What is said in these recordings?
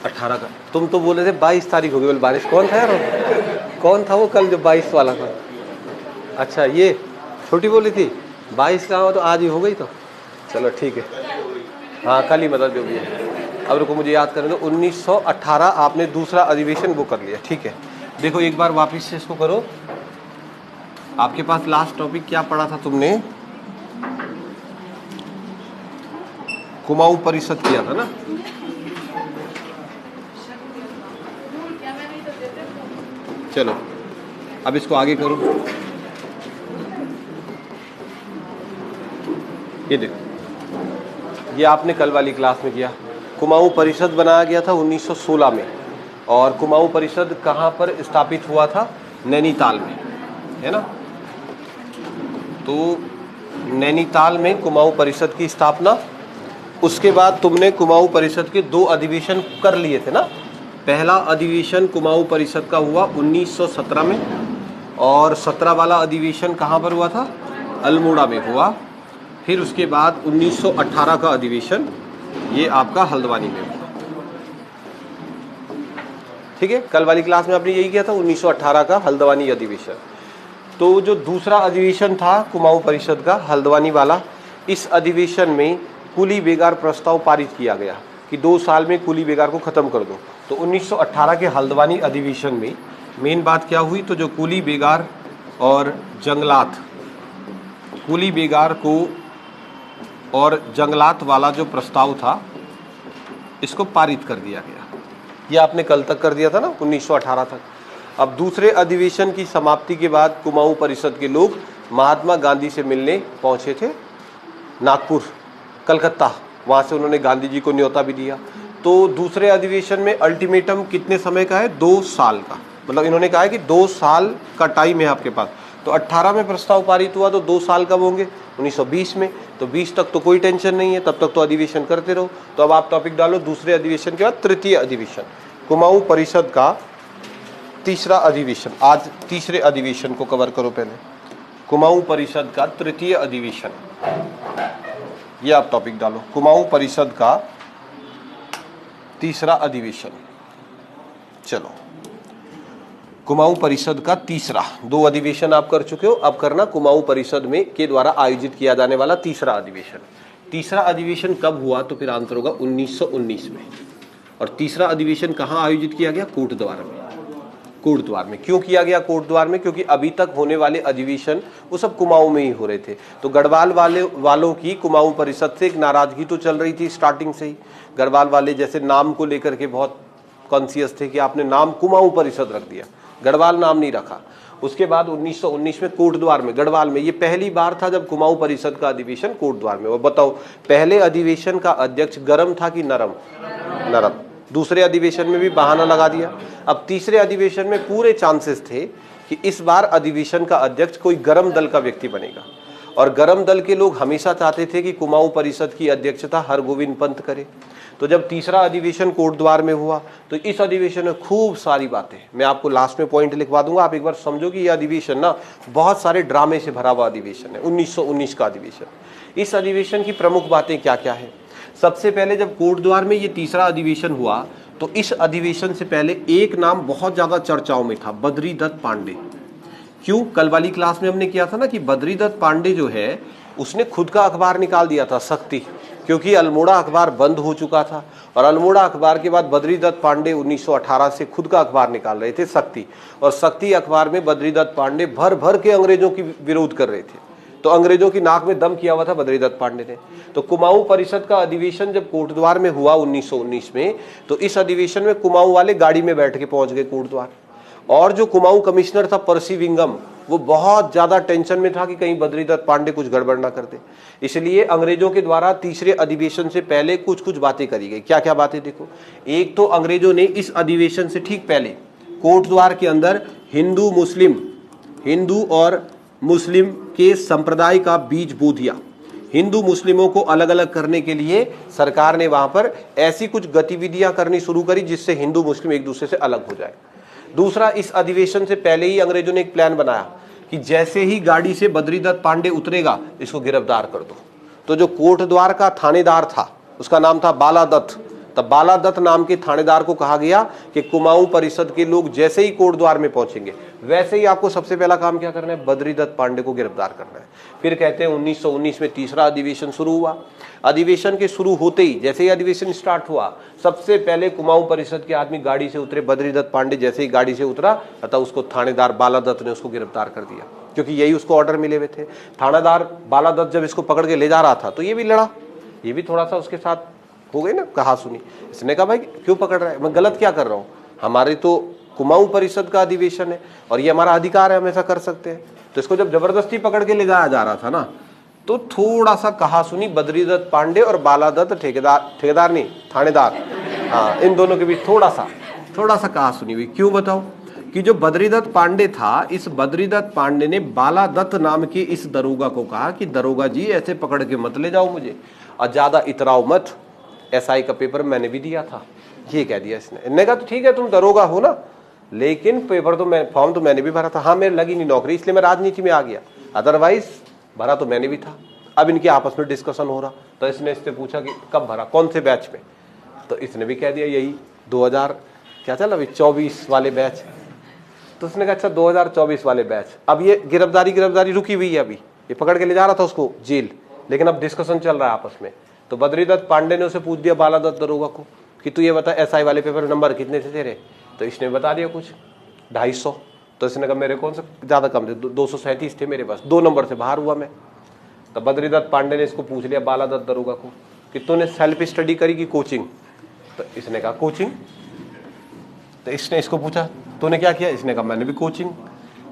18 का। तुम तो बोले थे 22 तारीख होगी बोले बारिश। कौन था यार, कौन था वो कल जो 22 वाला था? अच्छा ये छोटी बोली थी 22 का हो तो आज ही हो गई तो चलो ठीक है। हाँ कल ही मतलब जो भी है। अब रुको मुझे याद करने दो। 1918 आपने दूसरा अधिवेशन वो कर लिया, ठीक है। देखो एक बार वापस से इसको करो। आपके पास लास्ट टॉपिक क्या पढ़ा था तुमने? कुमाऊं परिषद किया था ना। चलो अब इसको आगे करो। ये देखो ये आपने कल वाली क्लास में किया। कुमाऊं परिषद बनाया गया था 1916 में। और कुमाऊं परिषद कहाँ पर स्थापित हुआ था? नैनीताल में, है ना। तो नैनीताल में कुमाऊं परिषद की स्थापना। उसके बाद तुमने कुमाऊं परिषद के 2 अधिवेशन कर लिए थे ना। पहला अधिवेशन कुमाऊं परिषद का हुआ 1917 में और 17 वाला अधिवेशन कहाँ पर हुआ था? अल्मोड़ा में हुआ। फिर उसके बाद 1918 का अधिवेशन ये आपका हल्द्वानी में हुआ, ठीक है। कल वाली क्लास में आपने यही किया था 1918 का हल्द्वानी अधिवेशन। तो जो दूसरा अधिवेशन था कुमाऊं परिषद का हल्द्वानी वाला, इस अधिवेशन में कुली बेगार प्रस्ताव पारित किया गया कि 2 साल में कुली बेगार को खत्म कर दो। तो 1918 के हल्द्वानी अधिवेशन में मेन बात क्या हुई? तो जो कुली बेगार और जंगलात, कुली बेगार को और जंगलात वाला जो प्रस्ताव था इसको पारित कर दिया गया। ये आपने कल तक कर दिया था ना 1918 तक। अब दूसरे अधिवेशन की समाप्ति के बाद कुमाऊं परिषद के लोग महात्मा गांधी से मिलने पहुंचे थे नागपुर, कलकत्ता। वहां से उन्होंने गांधी जी को न्योता भी दिया। तो दूसरे अधिवेशन में अल्टीमेटम कितने समय का है? 2 साल का। मतलब इन्होंने कहा है कि 2 साल का टाइम है आपके पास। तो 18 में प्रस्ताव पारित हुआ तो 2 साल कब होंगे? 1920 में। तो 20 तक तो कोई टेंशन नहीं है, तब तक तो अधिवेशन करते रहो। तो अब आप टॉपिक डालो दूसरे अधिवेशन के बाद तृतीय अधिवेशन, कुमाऊं परिषद का तीसरा अधिवेशन। आज तीसरे अधिवेशन को कवर करो पहले। कुमाऊं परिषद का तृतीय अधिवेशन, ये आप टॉपिक डालो। कुमाऊं परिषद का तीसरा अधिवेशन। चलो कुमाऊं परिषद का तीसरा, 2 अधिवेशन आप कर चुके हो। अब करना कुमाऊं परिषद में के द्वारा आयोजित किया जाने वाला तीसरा अधिवेशन। तीसरा अधिवेशन कब हुआ? तो फिर आंसर होगा 1919 में। और तीसरा अधिवेशन कहाँ आयोजित किया गया? कोटद्वार में। कोटद्वार में क्यों किया गया? कोटद्वार में क्योंकि अभी तक होने वाले अधिवेशन वो सब कुमाऊं में ही हो रहे थे। तो गढ़वाल वालों की कुमाऊं परिषद से एक नाराजगी तो चल रही थी स्टार्टिंग से ही। गढ़वाल वाले जैसे नाम को लेकर के बहुत कॉन्शियस थे कि आपने नाम कुमाऊं परिषद रख दिया, गढ़वाल नाम नहीं रखा। उसके बाद 1919 में कोटद्वार में, गढ़वाल में, ये पहली बार था जब कुमाऊं परिषद का अधिवेशन कोटद्वार में। वो बताओ पहले अधिवेशन का अध्यक्ष गरम था कि नरम? नरम। दूसरे अधिवेशन में भी बहाना लगा दिया। अब तीसरे अधिवेशन में पूरे चांसेस थे कि इस बार अधिवेशन का अध्यक्ष कोई गरम दल का व्यक्ति बनेगा। और गरम दल के लोग हमेशा चाहते थे कि कुमाऊं परिषद की अध्यक्षता हरगोविंद पंत करे। तो जब तीसरा अधिवेशन कोटद्वार में हुआ तो इस अधिवेशन में खूब सारी बातें, मैं आपको लास्ट में पॉइंट लिखवा दूंगा, आप एक बार समझो कि यह अधिवेशन ना बहुत सारे ड्रामे से भरा हुआ अधिवेशन है, 1919 का अधिवेशन। इस अधिवेशन की प्रमुख बातें क्या क्या है? सबसे पहले जब कोटद्वार में ये तीसरा अधिवेशन हुआ तो इस अधिवेशन से पहले एक नाम बहुत ज्यादा चर्चाओं में था, बद्रीदत्त पांडे। क्यों? कल वाली क्लास में हमने किया था ना कि बद्रीदत्त पांडे जो है उसने खुद का अखबार निकाल दिया था, शक्ति, क्योंकि अल्मोड़ा अखबार बंद हो चुका था। और अल्मोड़ा अखबार के बाद बद्रीदत्त पांडे 1918 से खुद का अखबार निकाल रहे थे, शक्ति। और शक्ति अखबार में बद्रीदत्त पांडे भर भर के अंग्रेजों की विरोध कर रहे थे। तो अंग्रेजों की नाक में दम किया हुआ था बद्रीदत्त पांडे ने। तो कुमाऊं परिषद का अधिवेशन जब कोटद्वार में हुआ 1919 में, तो इस अधिवेशन में कुमाऊं वाले गाड़ी में बैठ के पहुंच गए कोटद्वार। और जो कुमाऊं कमिश्नर था परसी विंगम, वो बहुत ज्यादा टेंशन में था कि कहीं बद्रीदत्त पांडे कुछ गड़बड़ ना कर दे। इसलिए अंग्रेजों के द्वारा तीसरे अधिवेशन से पहले कुछ कुछ बातें करी गई। क्या क्या बातें? देखो, एक तो अंग्रेजों ने इस अधिवेशन से ठीक पहले कोटद्वार के अंदर हिंदू और मुस्लिम के संप्रदाय का बीज बो दिया। हिंदू मुस्लिमों को अलग अलग करने के लिए सरकार ने वहां पर ऐसी कुछ गतिविधियां करनी शुरू करी जिससे हिंदू मुस्लिम एक दूसरे से अलग हो जाए। दूसरा, इस अधिवेशन से पहले ही अंग्रेजों ने एक प्लान बनाया कि जैसे ही गाड़ी से बद्रीदत्त पांडे उतरेगा इसको गिरफ्तार कर दो। तो जो कोटद्वार का थानेदार था उसका नाम था बालादत्त, तब बालादत्त नाम के थानेदार को कहा गया कि कुमाऊं परिषद के लोग जैसे ही कोट द्वार में पहुंचेंगे वैसे ही आपको सबसे पहला काम क्या करना है, बद्रीदत्त पांडे को गिरफ्तार करना है। फिर कहते हैं 1919 में तीसरा अधिवेशन शुरू हुआ। अधिवेशन के शुरू होते ही, जैसे ही अधिवेशन स्टार्ट हुआ, सबसे पहले कुमाऊं परिषद के आदमी गाड़ी से उतरे। बद्रीदत्त पांडे जैसे ही गाड़ी से उतरा अतः उसको थानेदार बालादत्त ने उसको गिरफ्तार कर दिया, क्योंकि यही उसको ऑर्डर मिले हुए थे। थानेदार बालादत्त जब इसको पकड़ के ले जा रहा था तो ये भी लड़ा, ये भी थोड़ा सा उसके साथ हो गई ना कहा सुनी। इसने कहा भाई क्यों पकड़ रहा है, मैं गलत क्या कर रहा हूँ, हमारे तो कुमाऊं परिषद का अधिवेशन है और ये हमारा अधिकार है, हम ऐसा कर सकते हैं। तो इसको जब जबरदस्ती पकड़ के ले जाया जा रहा था ना, तो थोड़ा सा कहा सुनी बद्रीदत्त पांडे और बालादत्त ठेकेदार नहीं थानेदार, हाँ, इन दोनों के बीच थोड़ा सा कहा सुनी हुई। क्यों बताओ कि जो बद्रीदत्त पांडे था, इस बद्रीदत्त पांडे ने बालादत्त नाम के इस दरोगा को कहा कि दरोगा जी ऐसे पकड़ के मत ले जाओ मुझे और ज्यादा इतराओ मत, एसआई का पेपर मैंने भी दिया था, ये कह दिया इसने। इन्होंने कहा तो ठीक है तुम दरोगा हो ना, लेकिन पेपर तो मैं, फॉर्म तो मैंने भी भरा था। हाँ मेरे लगी नहीं नौकरी इसलिए मैं राजनीति में आ गया, अदरवाइज भरा तो मैंने भी था। अब इनके आपस में डिस्कशन हो रहा, तो इसने इससे पूछा कि कब भरा, कौन से बैच में, तो इसने भी कह दिया यही 2000 क्या चल अभी 24 वाले बैच। तो उसने कहा अच्छा 2024 वाले बैच। अब ये गिरफ्तारी रुकी हुई है, अभी ये पकड़ के ले जा रहा था उसको जेल, लेकिन अब डिस्कशन चल रहा है आपस में। तो बद्रीदत्त पांडे ने उसे पूछ दिया बालादत्त दरोगा को कि तू ये बता एसआई वाले पेपर नंबर कितने थे तेरे, तो इसने बता दिया कुछ 250। तो इसने कहा मेरे कौन से ज्यादा कम थे, 237 थे मेरे पास, 2 नंबर से बाहर हुआ मैं। तो बद्रीदत्त पांडे ने इसको पूछ लिया बालादत्त दरोगा को कि तूने सेल्फ स्टडी करी कि कोचिंग, तो इसने कहा कोचिंग। तो इसने इसको पूछा तूने क्या किया, इसने कहा मैंने भी कोचिंग।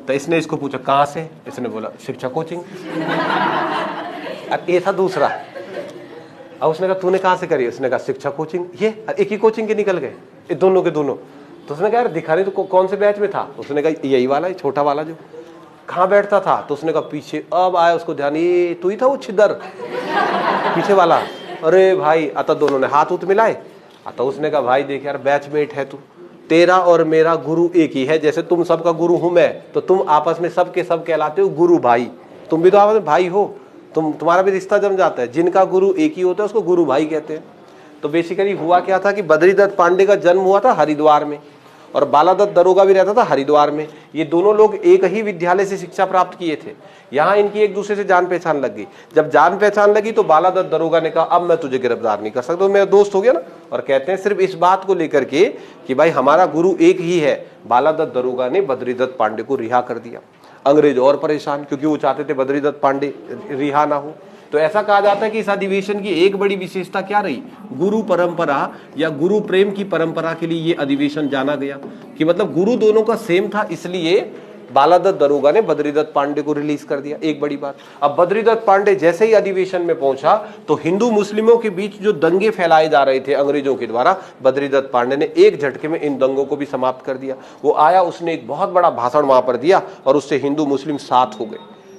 तो इसने इसको पूछा कहाँ से, इसने बोला शिक्षा कोचिंग। अब ये था दूसरा। अब उसने कहा तूने कहाँ से करी, उसने कहा शिक्षा कोचिंग। ये एक ही कोचिंग के निकल गए ये दोनों के दोनों। तो उसने कहा यार दिखा रही तो कौन से बैच में था, उसने कहा यही वाला, छोटा वाला जो कहाँ बैठता था, तो उसने कहा पीछे। अब आया उसको ध्यान, ये तू ही था वो छिदर पीछे वाला। अरे भाई, अतः दोनों ने हाथ उत मिलाए। अतः उसने कहा भाई देख यार बैचमेट है तू, तेरा और मेरा गुरु एक ही है, जैसे तुम सबका गुरु हूं मैं, तो तुम आपस में सब के सब कहलाते हो गुरु भाई। तुम भी तो आपस में भाई हो, तुम्हारा भी रिश्ता जम जाता है। जिनका गुरु एक ही होता है उसको गुरु भाई कहते हैं। तो बेसिकली हुआ क्या था कि बद्रीदत्त पांडे का जन्म हुआ था हरिद्वार में और बालादत्त दरोगा भी रहता था हरिद्वार में। ये दोनों लोग एक ही विद्यालय से शिक्षा प्राप्त किए थे। यहाँ इनकी एक दूसरे से जान पहचान लग गई। जब जान पहचान लगी तो बालादत्त दरोगा ने कहा अब मैं तुझे गिरफ्तार नहीं कर सकता, तो मेरा दोस्त हो गया ना। और कहते हैं सिर्फ इस बात को लेकर के कि भाई हमारा गुरु एक ही है, बालादत्त दरोगा ने बद्रीदत्त पांडे को रिहा कर दिया। अंग्रेज और परेशान, क्योंकि वो चाहते थे बद्रीदत्त पांडे रिहा ना हो। तो ऐसा कहा जाता है कि इस अधिवेशन की एक बड़ी विशेषता क्या रही, गुरु परंपरा या गुरु प्रेम की परंपरा के लिए ये अधिवेशन जाना गया कि मतलब गुरु दोनों का सेम था, इसलिए बालादत्त दरोगा ने बद्रीदत्त पांडे को रिलीज कर दिया। एक बड़ी बात। अब बद्रीदत्त पांडे जैसे ही अधिवेशन में पहुंचा तो हिंदू मुस्लिमों के बीच जो दंगे फैलाए जा रहे थे अंग्रेजों के द्वारा, बद्रीदत्त पांडे ने एक झटके में इन दंगों को भी समाप्त कर दिया। वो आया, उसने एक बहुत बड़ा भाषण वहां पर दिया और उससे हिंदू मुस्लिम साथ हो गए।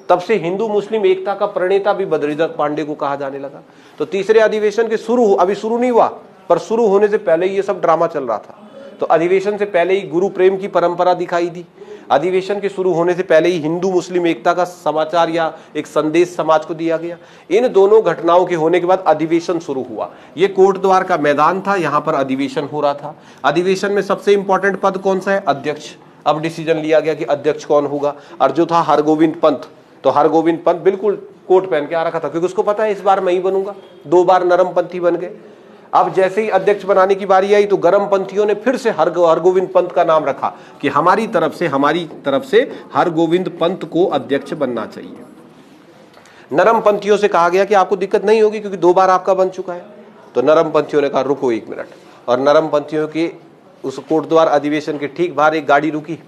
तब से हिंदू मुस्लिम एकता का प्रणेता भी बद्रीदत्त पांडे को कहा जाने लगा। तो तीसरे अधिवेशन के अभी शुरू नहीं हुआ, पर शुरू होने से पहले ही ये सब ड्रामा चल रहा था। तो अधिवेशन से पहले ही गुरु प्रेम की परंपरा दिखाई दी। अधिवेशन के शुरू होने से पहले ही हिंदू मुस्लिम एकता का समाचार या एक संदेश समाज को दिया गया। इन दोनों घटनाओं के होने के बाद अधिवेशन शुरू हुआ। ये कोट द्वार का मैदान था, यहाँ पर अधिवेशन हो रहा था। अधिवेशन में सबसे इंपॉर्टेंट पद कौन सा है, अध्यक्ष। अब डिसीजन लिया गया कि अध्यक्ष कौन होगा, और जो था हरगोविंद पंत। तो हरगोविंद पंत बिल्कुल कोट पहन के आ रखा था, क्योंकि उसको पता है इस बार मैं ही बनूंगा। 2 बार नरमपंथी बन गए। अब जैसे ही अध्यक्ष बनाने की बारी आई तो गरमपंथियों ने फिर से हरगोविंद पंत का नाम रखा कि हमारी तरफ से हरगोविंद पंत को अध्यक्ष बनना चाहिए। नरमपंथियों से कहा गया कि आपको दिक्कत नहीं होगी क्योंकि 2 बार आपका बन चुका है। तो नरमपंथियों ने कहा रुको 1 मिनट, और नरमपंथियों के उस कोटद्वार अधिवेशन के ठीक बाहर एक गाड़ी रुकी,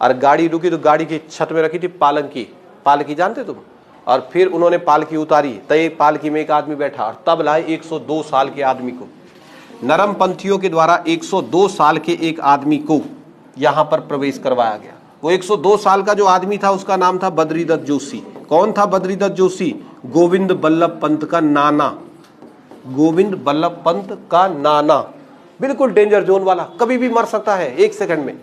और गाड़ी रुकी तो गाड़ी की छत में रखी थी पालकी जानते तुम, और फिर उन्होंने पालकी उतारी, तय पालकी में एक आदमी बैठा और तब लाए 102 साल के आदमी को। नरमपंथियों के द्वारा 102 साल के एक आदमी को यहां पर प्रवेश करवाया गया। वो 102 साल का जो आदमी था उसका नाम था बद्रीदत्त जोशी। कौन था बद्रीदत्त जोशी? गोविंद बल्लभ पंत का नाना। गोविंद बल्लभ पंत का नाना, बिल्कुल डेंजर जोन वाला, कभी भी मर सकता है 1 सेकंड में,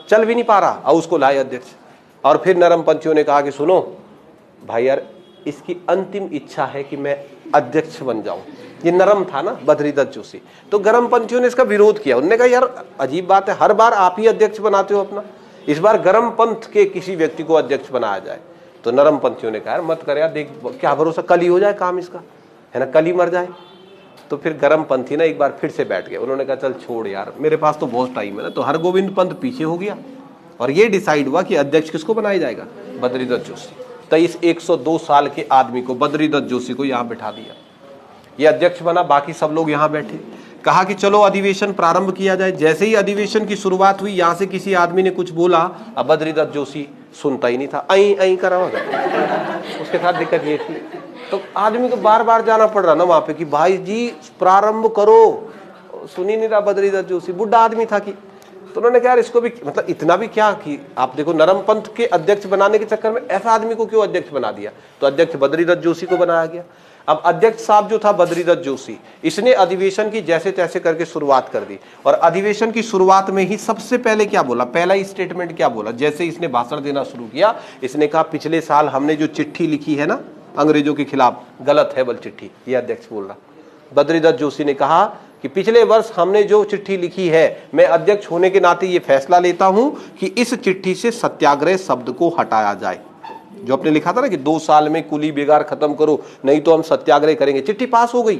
चल भी नहीं पा रहा, और उसको लाए अध्यक्ष। और फिर नरमपंथियों ने कहा कि सुनो भाई यार, इसकी अंतिम इच्छा है कि मैं अध्यक्ष बन जाऊं। ये नरम था ना बद्रीदत्त जोशी, तो गरम पंथियों ने इसका विरोध किया। उन्होंने कहा यार अजीब बात है, हर बार आप ही अध्यक्ष बनाते हो अपना, इस बार गरम पंथ के किसी व्यक्ति को अध्यक्ष बनाया जाए। तो नरम पंथियों ने कहा मत कर यार, देख क्या भरोसा, कल ही हो जाए काम इसका, है ना, कल ही मर जाए। तो फिर गरम पंथी ना एक बार फिर से बैठ गए। उन्होंने कहा चल छोड़ यार, मेरे पास तो बहुत टाइम है ना। तो हरगोविंद पंत पीछे हो गया और ये डिसाइड हुआ कि अध्यक्ष किसको बनाया जाएगा, बद्रीदत्त जोशी। तो इस 102 साल के आदमी को, बद्रीदत्त जोशी को यहाँ बिठा दिया, ये अध्यक्ष बना, बाकी सब लोग यहाँ बैठे। कहा कि चलो अधिवेशन प्रारंभ किया जाए। जैसे ही अधिवेशन की शुरुआत हुई, यहाँ से किसी आदमी ने कुछ बोला, अब बद्रीदत्त जोशी सुनता ही नहीं था, ऐं ऐं करा होगा। उसके साथ दिक्कत ये थी, तो आदमी को बार बार जाना पड़ रहा ना वहां पे कि भाई जी प्रारंभ करो, सुन ही नहीं रहा बद्रीदत्त जोशी, बुढ़ा आदमी था कि। तो उन्होंने कहा यार इसको भी मतलब इतना भी क्या कि आप देखो, नरम पंथ के अध्यक्ष बनाने के चक्कर में ऐसा आदमी को क्यों अध्यक्ष बना दिया। तो अध्यक्ष बद्रीदत्त जोशी को बनाया गया। अब अध्यक्ष साहब जो था बद्रीदत्त जोशी, इसने अधिवेशन की जैसे तैसे करके शुरुआत कर दी। और अधिवेशन की शुरुआत में ही सबसे पहले क्या बोला, पहला ही स्टेटमेंट क्या बोला, जैसे इसने भाषण देना शुरू किया, इसने कहा पिछले साल हमने जो चिट्ठी लिखी है ना अंग्रेजों के खिलाफ, गलत है बल चिट्ठी, ये अध्यक्ष बोल रहा। बद्रीदत्त जोशी ने कहा कि पिछले वर्ष हमने जो चिट्ठी लिखी है, मैं अध्यक्ष होने के नाते ये फैसला लेता हूं कि इस चिट्ठी से सत्याग्रह शब्द को हटाया जाए। जो आपने लिखा था ना कि 2 साल में कुली बेगार खत्म करो, नहीं तो हम सत्याग्रह करेंगे, चिट्ठी पास हो गई।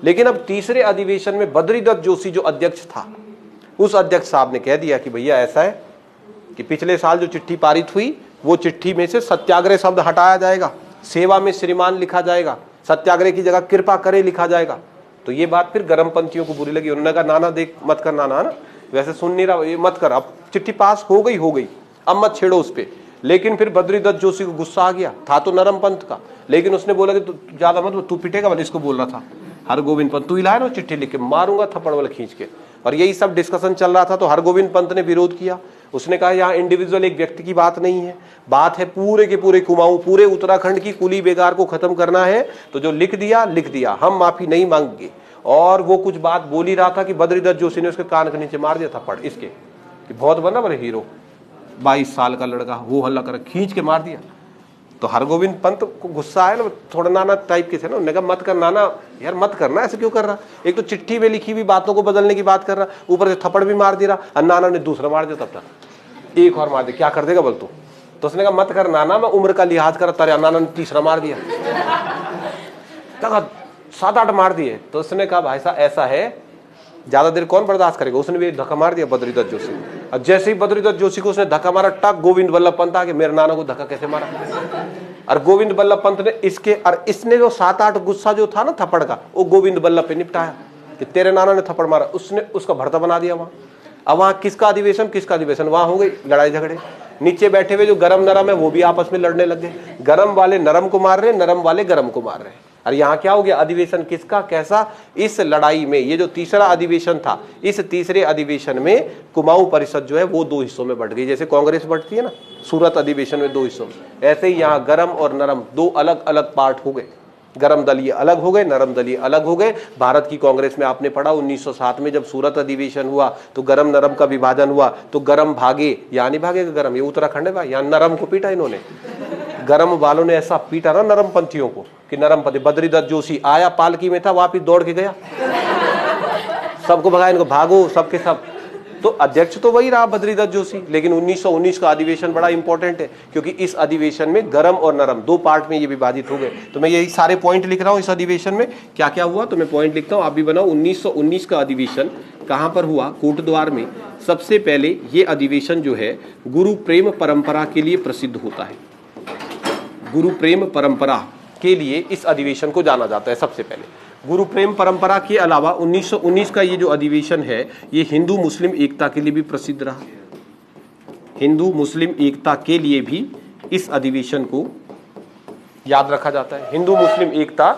लेकिन अब तीसरे अधिवेशन में बद्रीदत्त जोशी जो अध्यक्ष था, उस अध्यक्ष साहब ने कह दिया कि भैया ऐसा है कि पिछले साल जो चिट्ठी पारित हुई, वो चिट्ठी में से सत्याग्रह शब्द हटाया जाएगा, सेवा में श्रीमान लिखा जाएगा, सत्याग्रह की जगह कृपा करे लिखा जाएगा। तो ये बात फिर गरमपंथियों को बुरी लगी। उन्होंने कहा नाना देख मत कर, नाना ना वैसे सुन नहीं रहा, ये मत कर, अब चिट्ठी पास हो गई, अब मत छेड़ो उस पर। लेकिन फिर बद्रीदत्त जोशी को गुस्सा आ गया, था तो नरम पंथ का, लेकिन उसने बोला कि तू ज्यादा मत, तू पिटेगा वाले, इसको बोल रहा था हरगोविंद पंत, तू ही लाया ना चिट्ठी लिख के, मारूंगा थप्पड़ वाले खींच के। और यही सब डिस्कशन चल रहा था। तो हरगोविंद पंत ने विरोध किया। उसने कहा यहाँ इंडिविजुअल एक व्यक्ति की बात नहीं है, बात है पूरे के पूरे कुमाऊं, पूरे उत्तराखंड की कुली बेगार को खत्म करना है। तो जो लिख दिया, हम माफी नहीं मांगेंगे। और वो कुछ बात बोल ही रहा था कि बद्रीदत्त जोशी ने उसके कान के नीचे मार दिया थप्पड़, इसके कि बहुत बना बड़े हीरो, 22 साल का लड़का, वो हल्ला कर खींच के मार दिया। तो हरगोविंद पंत को गुस्सा आया ना, थोड़ा नाना टाइप के थे ना, उन्होंने कहा मत कर नाना, यार मत करना, ऐसे क्यों कर रहा, एक तो चिट्ठी में लिखी हुई बातों को बदलने की बात कर रहा, ऊपर से थप्पड़ भी मार दे रहा। और नाना ने दूसरा मार दिया, तब तक एक और मार दिया, क्या कर देगा बोल तू। तो उसने कहा मत कर नाना, मैं उम्र का लिहाज कर, तारे नाना ने तीसरा मार दिया, कहा 7-8 मार दिए। तो उसने कहा भाई साहब ऐसा है, ज्यादा देर कौन बर्दाश्त करेगा। उसने भी धक्का मार दिया बद्रीदत्त जोशी। और जैसे ही बद्रीदत्त जोशी को उसने धक्का मारा, टक गोविंद बल्लभ पंत आके मेरे नाना को धक्का कैसे मारा। और गोविंद बल्लभ पंत ने इसके, और इसने जो 7-8 गुस्सा जो था ना थप्पड़ का, वो गोविंद बल्लभ पे निपटाया कि तेरे नाना ने थप्पड़ मारा, उसने उसका भरता बना दिया वहां। अब वहां किसका अधिवेशन, वहां हो गई लड़ाई झगड़े। नीचे बैठे हुए जो गरम नरम है वो भी आपस में लड़ने लग गए, गरम वाले नरम को मार रहे, नरम वाले गरम को मार रहे। और यहाँ क्या हो गया, अधिवेशन किसका कैसा, इस लड़ाई में ये जो तीसरा अधिवेशन था, इस तीसरे अधिवेशन में कुमाऊं परिषद जो है वो 2 हिस्सों में बढ़ गई। जैसे कांग्रेस बढ़ती है ना सूरत अधिवेशन में 2 हिस्सों में, ऐसे ही यहाँ गरम और नरम 2 अलग अलग पार्ट हो गए। गरम दलीय अलग हो गए, नरम दलीय अलग हो गए। भारत की कांग्रेस में आपने पढ़ा 1907 में जब सूरत अधिवेशन हुआ तो गरम नरम का विभाजन हुआ, तो गरम भागे, यहाँ नहीं भागेगा गरम, ये उत्तराखंड है भाई, यहाँ नरम को पीटा इन्होंने। गरम वालों ने ऐसा पीटा ना नरम पंथियों को कि नरम पंथी, बद्रीदत्त जोशी आया पालकी में था, वापिस दौड़ के गया, सबको भगाया, इनको भागो सबके सब। तो अध्यक्ष तो वही रहा बद्रीदत्त जोशी। लेकिन 1919 का अधिवेशन बड़ा इंपॉर्टेंट है, क्योंकि इस अधिवेशन में गरम और नरम 2 पार्ट में ये विभाजित हो गए। तो मैं यही सारे पॉइंट लिख रहा हूँ, इस अधिवेशन में क्या क्या हुआ, तो मैं पॉइंट लिखता हूँ, आप भी बनाओ। 1919 का अधिवेशन कहाँ पर हुआ, कोटद्वार में। सबसे पहले ये अधिवेशन जो है गुरु प्रेम परंपरा के लिए प्रसिद्ध होता है, गुरु प्रेम परंपरा के लिए इस अधिवेशन को जाना जाता है। सबसे पहले गुरु प्रेम परंपरा के अलावा 1919 का ये जो अधिवेशन है ये हिंदू मुस्लिम एकता के लिए भी प्रसिद्ध रहा। हिंदू मुस्लिम एकता के लिए भी इस अधिवेशन को याद रखा जाता है। हिंदू मुस्लिम एकता,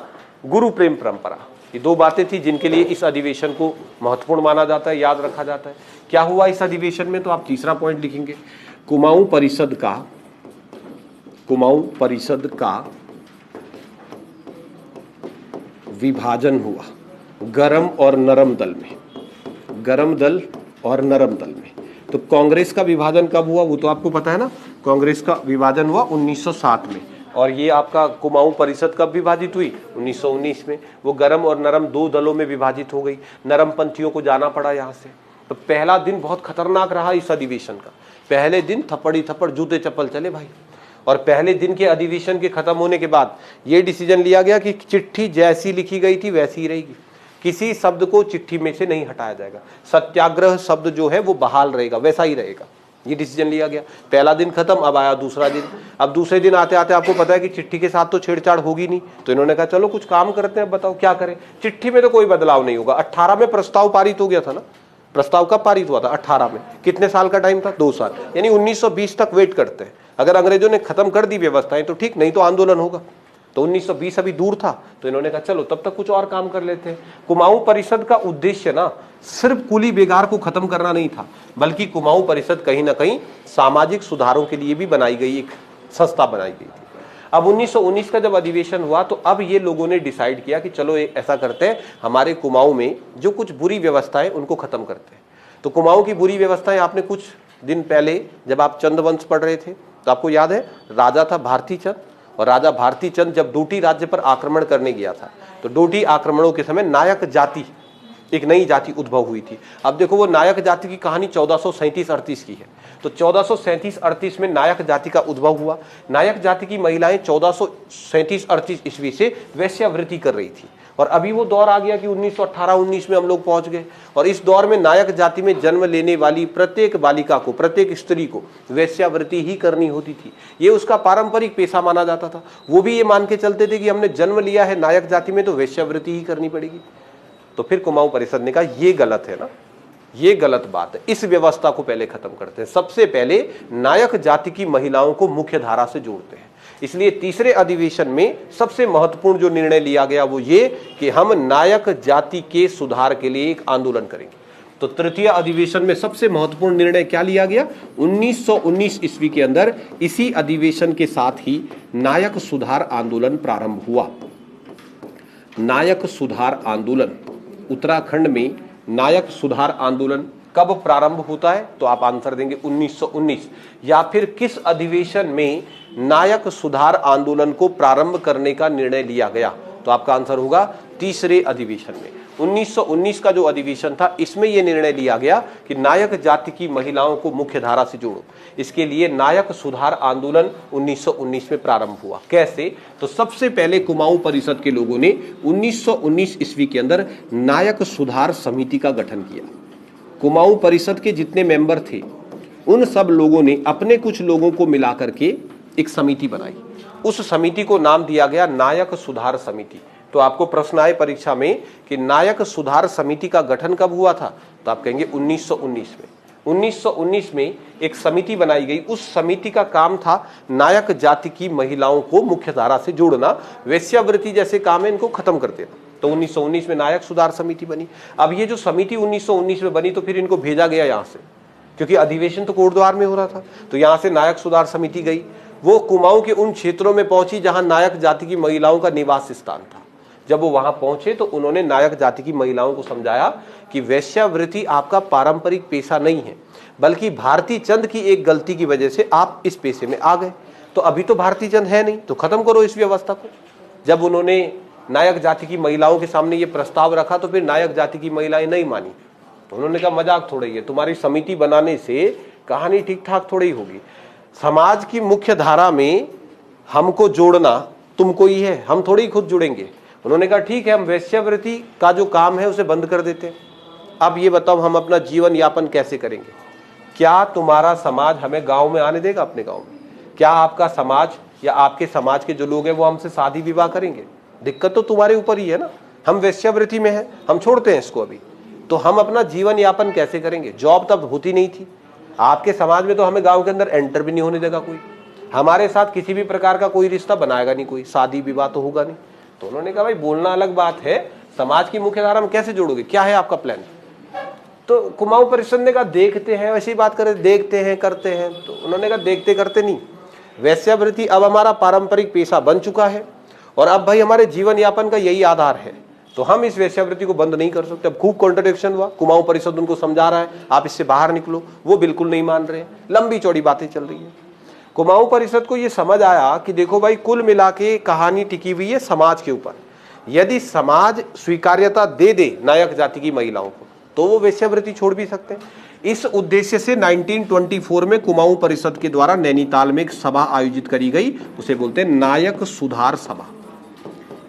गुरु प्रेम परंपरा, ये 2 बातें थी जिनके लिए इस अधिवेशन को महत्वपूर्ण माना जाता है, याद रखा जाता है। क्या हुआ इस अधिवेशन में, तो आप तीसरा पॉइंट लिखेंगे, कुमाऊं परिषद का विभाजन हुआ गरम और नरम दल में, गरम दल और नरम दल में। तो कांग्रेस का विभाजन कब हुआ वो तो आपको पता है ना, कांग्रेस का विभाजन हुआ 1907 में। और ये आपका कुमाऊं परिषद कब विभाजित हुई? 1919 में। वो गरम और नरम दो दलों में विभाजित हो गई। नरम पंथियों को जाना पड़ा यहाँ से। तो पहला दिन बहुत खतरनाक रहा इस अधिवेशन का। पहले दिन थप्पड़ी थप्पड़ जूते चप्पल चले भाई। और पहले दिन के अधिवेशन के खत्म होने के बाद ये डिसीजन लिया गया कि चिट्ठी जैसी लिखी गई थी वैसी ही रहेगी, किसी शब्द को चिट्ठी में से नहीं हटाया जाएगा। सत्याग्रह शब्द जो है वो बहाल रहेगा, वैसा ही रहेगा। ये डिसीजन लिया गया। पहला दिन खत्म, अब आया दूसरा दिन। अब दूसरे दिन आते आते आपको पता है कि चिट्ठी के साथ तो छेड़छाड़ होगी नहीं, तो इन्होंने कहा चलो कुछ काम करते हैं, अब बताओ क्या करें। चिट्ठी में तो कोई बदलाव नहीं होगा। 18 में प्रस्ताव पारित हो गया था ना। प्रस्ताव कब पारित हुआ था? 18 में। कितने साल का टाइम था? 2 साल, यानी 1920 तक वेट करते हैं। अगर अंग्रेजों ने खत्म कर दी व्यवस्थाएं तो ठीक, नहीं तो आंदोलन होगा। तो 1920 अभी दूर था, तो इन्होंने कहा चलो तब तक कुछ और काम कर लेते हैं। कुमाऊं परिषद का उद्देश्य ना सिर्फ कुली बेगार को खत्म करना नहीं था, बल्कि कुमाऊं परिषद कहीं ना कहीं सामाजिक सुधारों के लिए भी बनाई गई एक संस्था बनाई गई थी। अब 1919 का जब अधिवेशन हुआ तो अब ये लोगों ने डिसाइड किया कि चलो ऐसा करते हैं, हमारे कुमाऊं में जो कुछ बुरी व्यवस्थाएं उनको खत्म करते हैं। तो कुमाऊं की बुरी व्यवस्थाएं आपने कुछ दिन पहले जब आप चंद्रवंश पढ़ रहे थे तो आपको याद है, राजा था भारती चंद, और राजा भारती चंद जब डोटी राज्य पर आक्रमण करने गया था तो डोटी आक्रमणों के समय नायक जाति, एक नई जाति उद्भव हुई थी। अब देखो वो नायक जाति की कहानी 1437-38 की है। तो 1437-38 में नायक जाति का उद्भव हुआ। नायक जाति की महिलाएं 1437-38 ईस्वी से वेश्यावृत्ति कर रही थी, और अभी वो दौर आ गया कि 1918-19 में हम लोग पहुंच गए। और इस दौर में नायक जाति में जन्म लेने वाली प्रत्येक बालिका को, प्रत्येक स्त्री को वेश्यावृत्ति ही करनी होती थी। ये उसका पारंपरिक पेशा माना जाता था। वो भी ये मान के चलते थे कि हमने जन्म लिया है नायक जाति में तो वेश्यावृत्ति ही करनी पड़ेगी। तो फिर कुमाऊं परिषद ने कहा ये गलत है ना, ये गलत बात है, इस व्यवस्था को पहले खत्म करते हैं। सबसे पहले नायक जाति की महिलाओं को मुख्य धारा से जोड़ते हैं। इसलिए तीसरे अधिवेशन में सबसे महत्वपूर्ण जो निर्णय लिया गया वो ये कि हम नायक जाति के सुधार के लिए एक आंदोलन करेंगे। तो तृतीय अधिवेशन में सबसे महत्वपूर्ण निर्णय क्या लिया गया? 1919 ईस्वी के अंदर इसी अधिवेशन के साथ ही नायक सुधार आंदोलन प्रारंभ हुआ। नायक सुधार आंदोलन उत्तराखंड में नायक सुधार आंदोलन कब प्रारंभ होता है? तो आप आंसर देंगे 1919। या फिर किस अधिवेशन में नायक सुधार आंदोलन को प्रारंभ करने का निर्णय लिया गया? तो आपका आंसर होगा तीसरे अधिवेशन में। 1919 का जो अधिवेशन था इसमें यह निर्णय लिया गया कि नायक जाति की महिलाओं को मुख्य धारा से जोड़ो। इसके लिए नायक सुधार आंदोलन 1919 में प्रारंभ हुआ। कैसे? तो सबसे पहले कुमाऊं परिषद के लोगों ने 1919 ईस्वी के अंदर नायक सुधार समिति का गठन किया। कुमाऊं परिषद के जितने मेंबर थे उन सब लोगों ने अपने कुछ लोगों को मिलाकर के एक समिति बनाई। उस समिति को नाम दिया गया नायक सुधार समिति। तो आपको प्रश्न आए परीक्षा में कि नायक सुधार समिति का गठन कब हुआ था? तो आप कहेंगे 1919 में। 1919 में एक समिति बनाई गई। उस समिति का काम था नायक जाति की महिलाओं को मुख्य धारा से जोड़ना, वेश्यावृत्ति जैसे काम है इनको खत्म कर देना। तो 1919 में नायक सुधार समिति बनी। अब ये जो समिति 1919 में बनी तो फिर इनको भेजा गया यहाँ से, क्योंकि अधिवेशन तो कोटद्वार में हो रहा था। तो यहाँ से नायक सुधार समिति गई, वो कुमाऊं के उन क्षेत्रों में पहुंची जहां नायक जाति की महिलाओं का निवास स्थान था। जब वो वहां पहुंचे तो उन्होंने नायक जाति की महिलाओं को समझाया कि वेश्यावृत्ति आपका पारंपरिक पेशा नहीं है, बल्कि भारती चंद की एक गलती की वजह से आप इस पेशे में आ गए। तो अभी तो भारती चंद है नहीं, तो खत्म करो इस व्यवस्था को। जब उन्होंने नायक जाति की महिलाओं के सामने ये प्रस्ताव रखा तो फिर नायक जाति की महिलाएं नहीं मानी। तो उन्होंने कहा मजाक थोड़ा ही है, तुम्हारी समिति बनाने से कहानी ठीक ठाक थोड़ी ही होगी। समाज की मुख्य धारा में हमको जोड़ना तुमको ही है, हम थोड़ी खुद जुड़ेंगे। उन्होंने कहा ठीक है, हम वेश्यावृत्ति का जो काम है उसे बंद कर देते हैं। अब ये बताओ हम अपना जीवन यापन कैसे करेंगे? क्या तुम्हारा समाज हमें गांव में आने देगा? अपने गांव में क्या आपका समाज या आपके समाज के जो लोग हैं वो हमसे शादी विवाह करेंगे? दिक्कत तो तुम्हारे ऊपर ही है ना। हम वेश्यावृत्ति में हैं, हम छोड़ते हैं इसको अभी, तो हम अपना जीवन यापन कैसे करेंगे? जॉब तब होती नहीं थी। आपके समाज में तो हमें गांव के अंदर एंटर भी नहीं होने देगा कोई, हमारे साथ किसी भी प्रकार का कोई रिश्ता बनाएगा नहीं कोई, शादी विवाह तो होगा नहीं। तो उन्होंने कहा भाई बोलना अलग बात है, समाज की मुख्य धारा में कैसे जोड़ोगे, क्या है आपका प्लान? तो कुमाऊं परिषद ने कहा देखते हैं, वैसी बात करें, देखते हैं करते हैं। तो उन्होंने कहा देखते करते नहीं, वेश्यावृत्ति अब हमारा पारंपरिक पेशा बन चुका है और अब भाई हमारे जीवन यापन का यही आधार है, तो हम इस वेश्यावृत्ति को बंद नहीं कर सकते। अब खूब कॉन्ट्रडिक्शन हुआ, कुमाऊं परिषद उनको समझा रहा है आप इससे बाहर निकलो, वो बिल्कुल नहीं मान रहे, लंबी चौड़ी बातें चल रही है। कुमाऊं परिषद को ये समझ आया कि देखो भाई, कुल मिला के कहानी टिकी हुई है समाज के ऊपर। यदि समाज स्वीकार्यता दे दे नायक जाति की महिलाओं को तो वो वेश्यावृत्ति छोड़ भी सकते हैं। इस उद्देश्य से 1924 में कुमाऊं परिषद के द्वारा नैनीताल में एक सभा आयोजित करी गई, उसे बोलते हैं नायक सुधार सभा।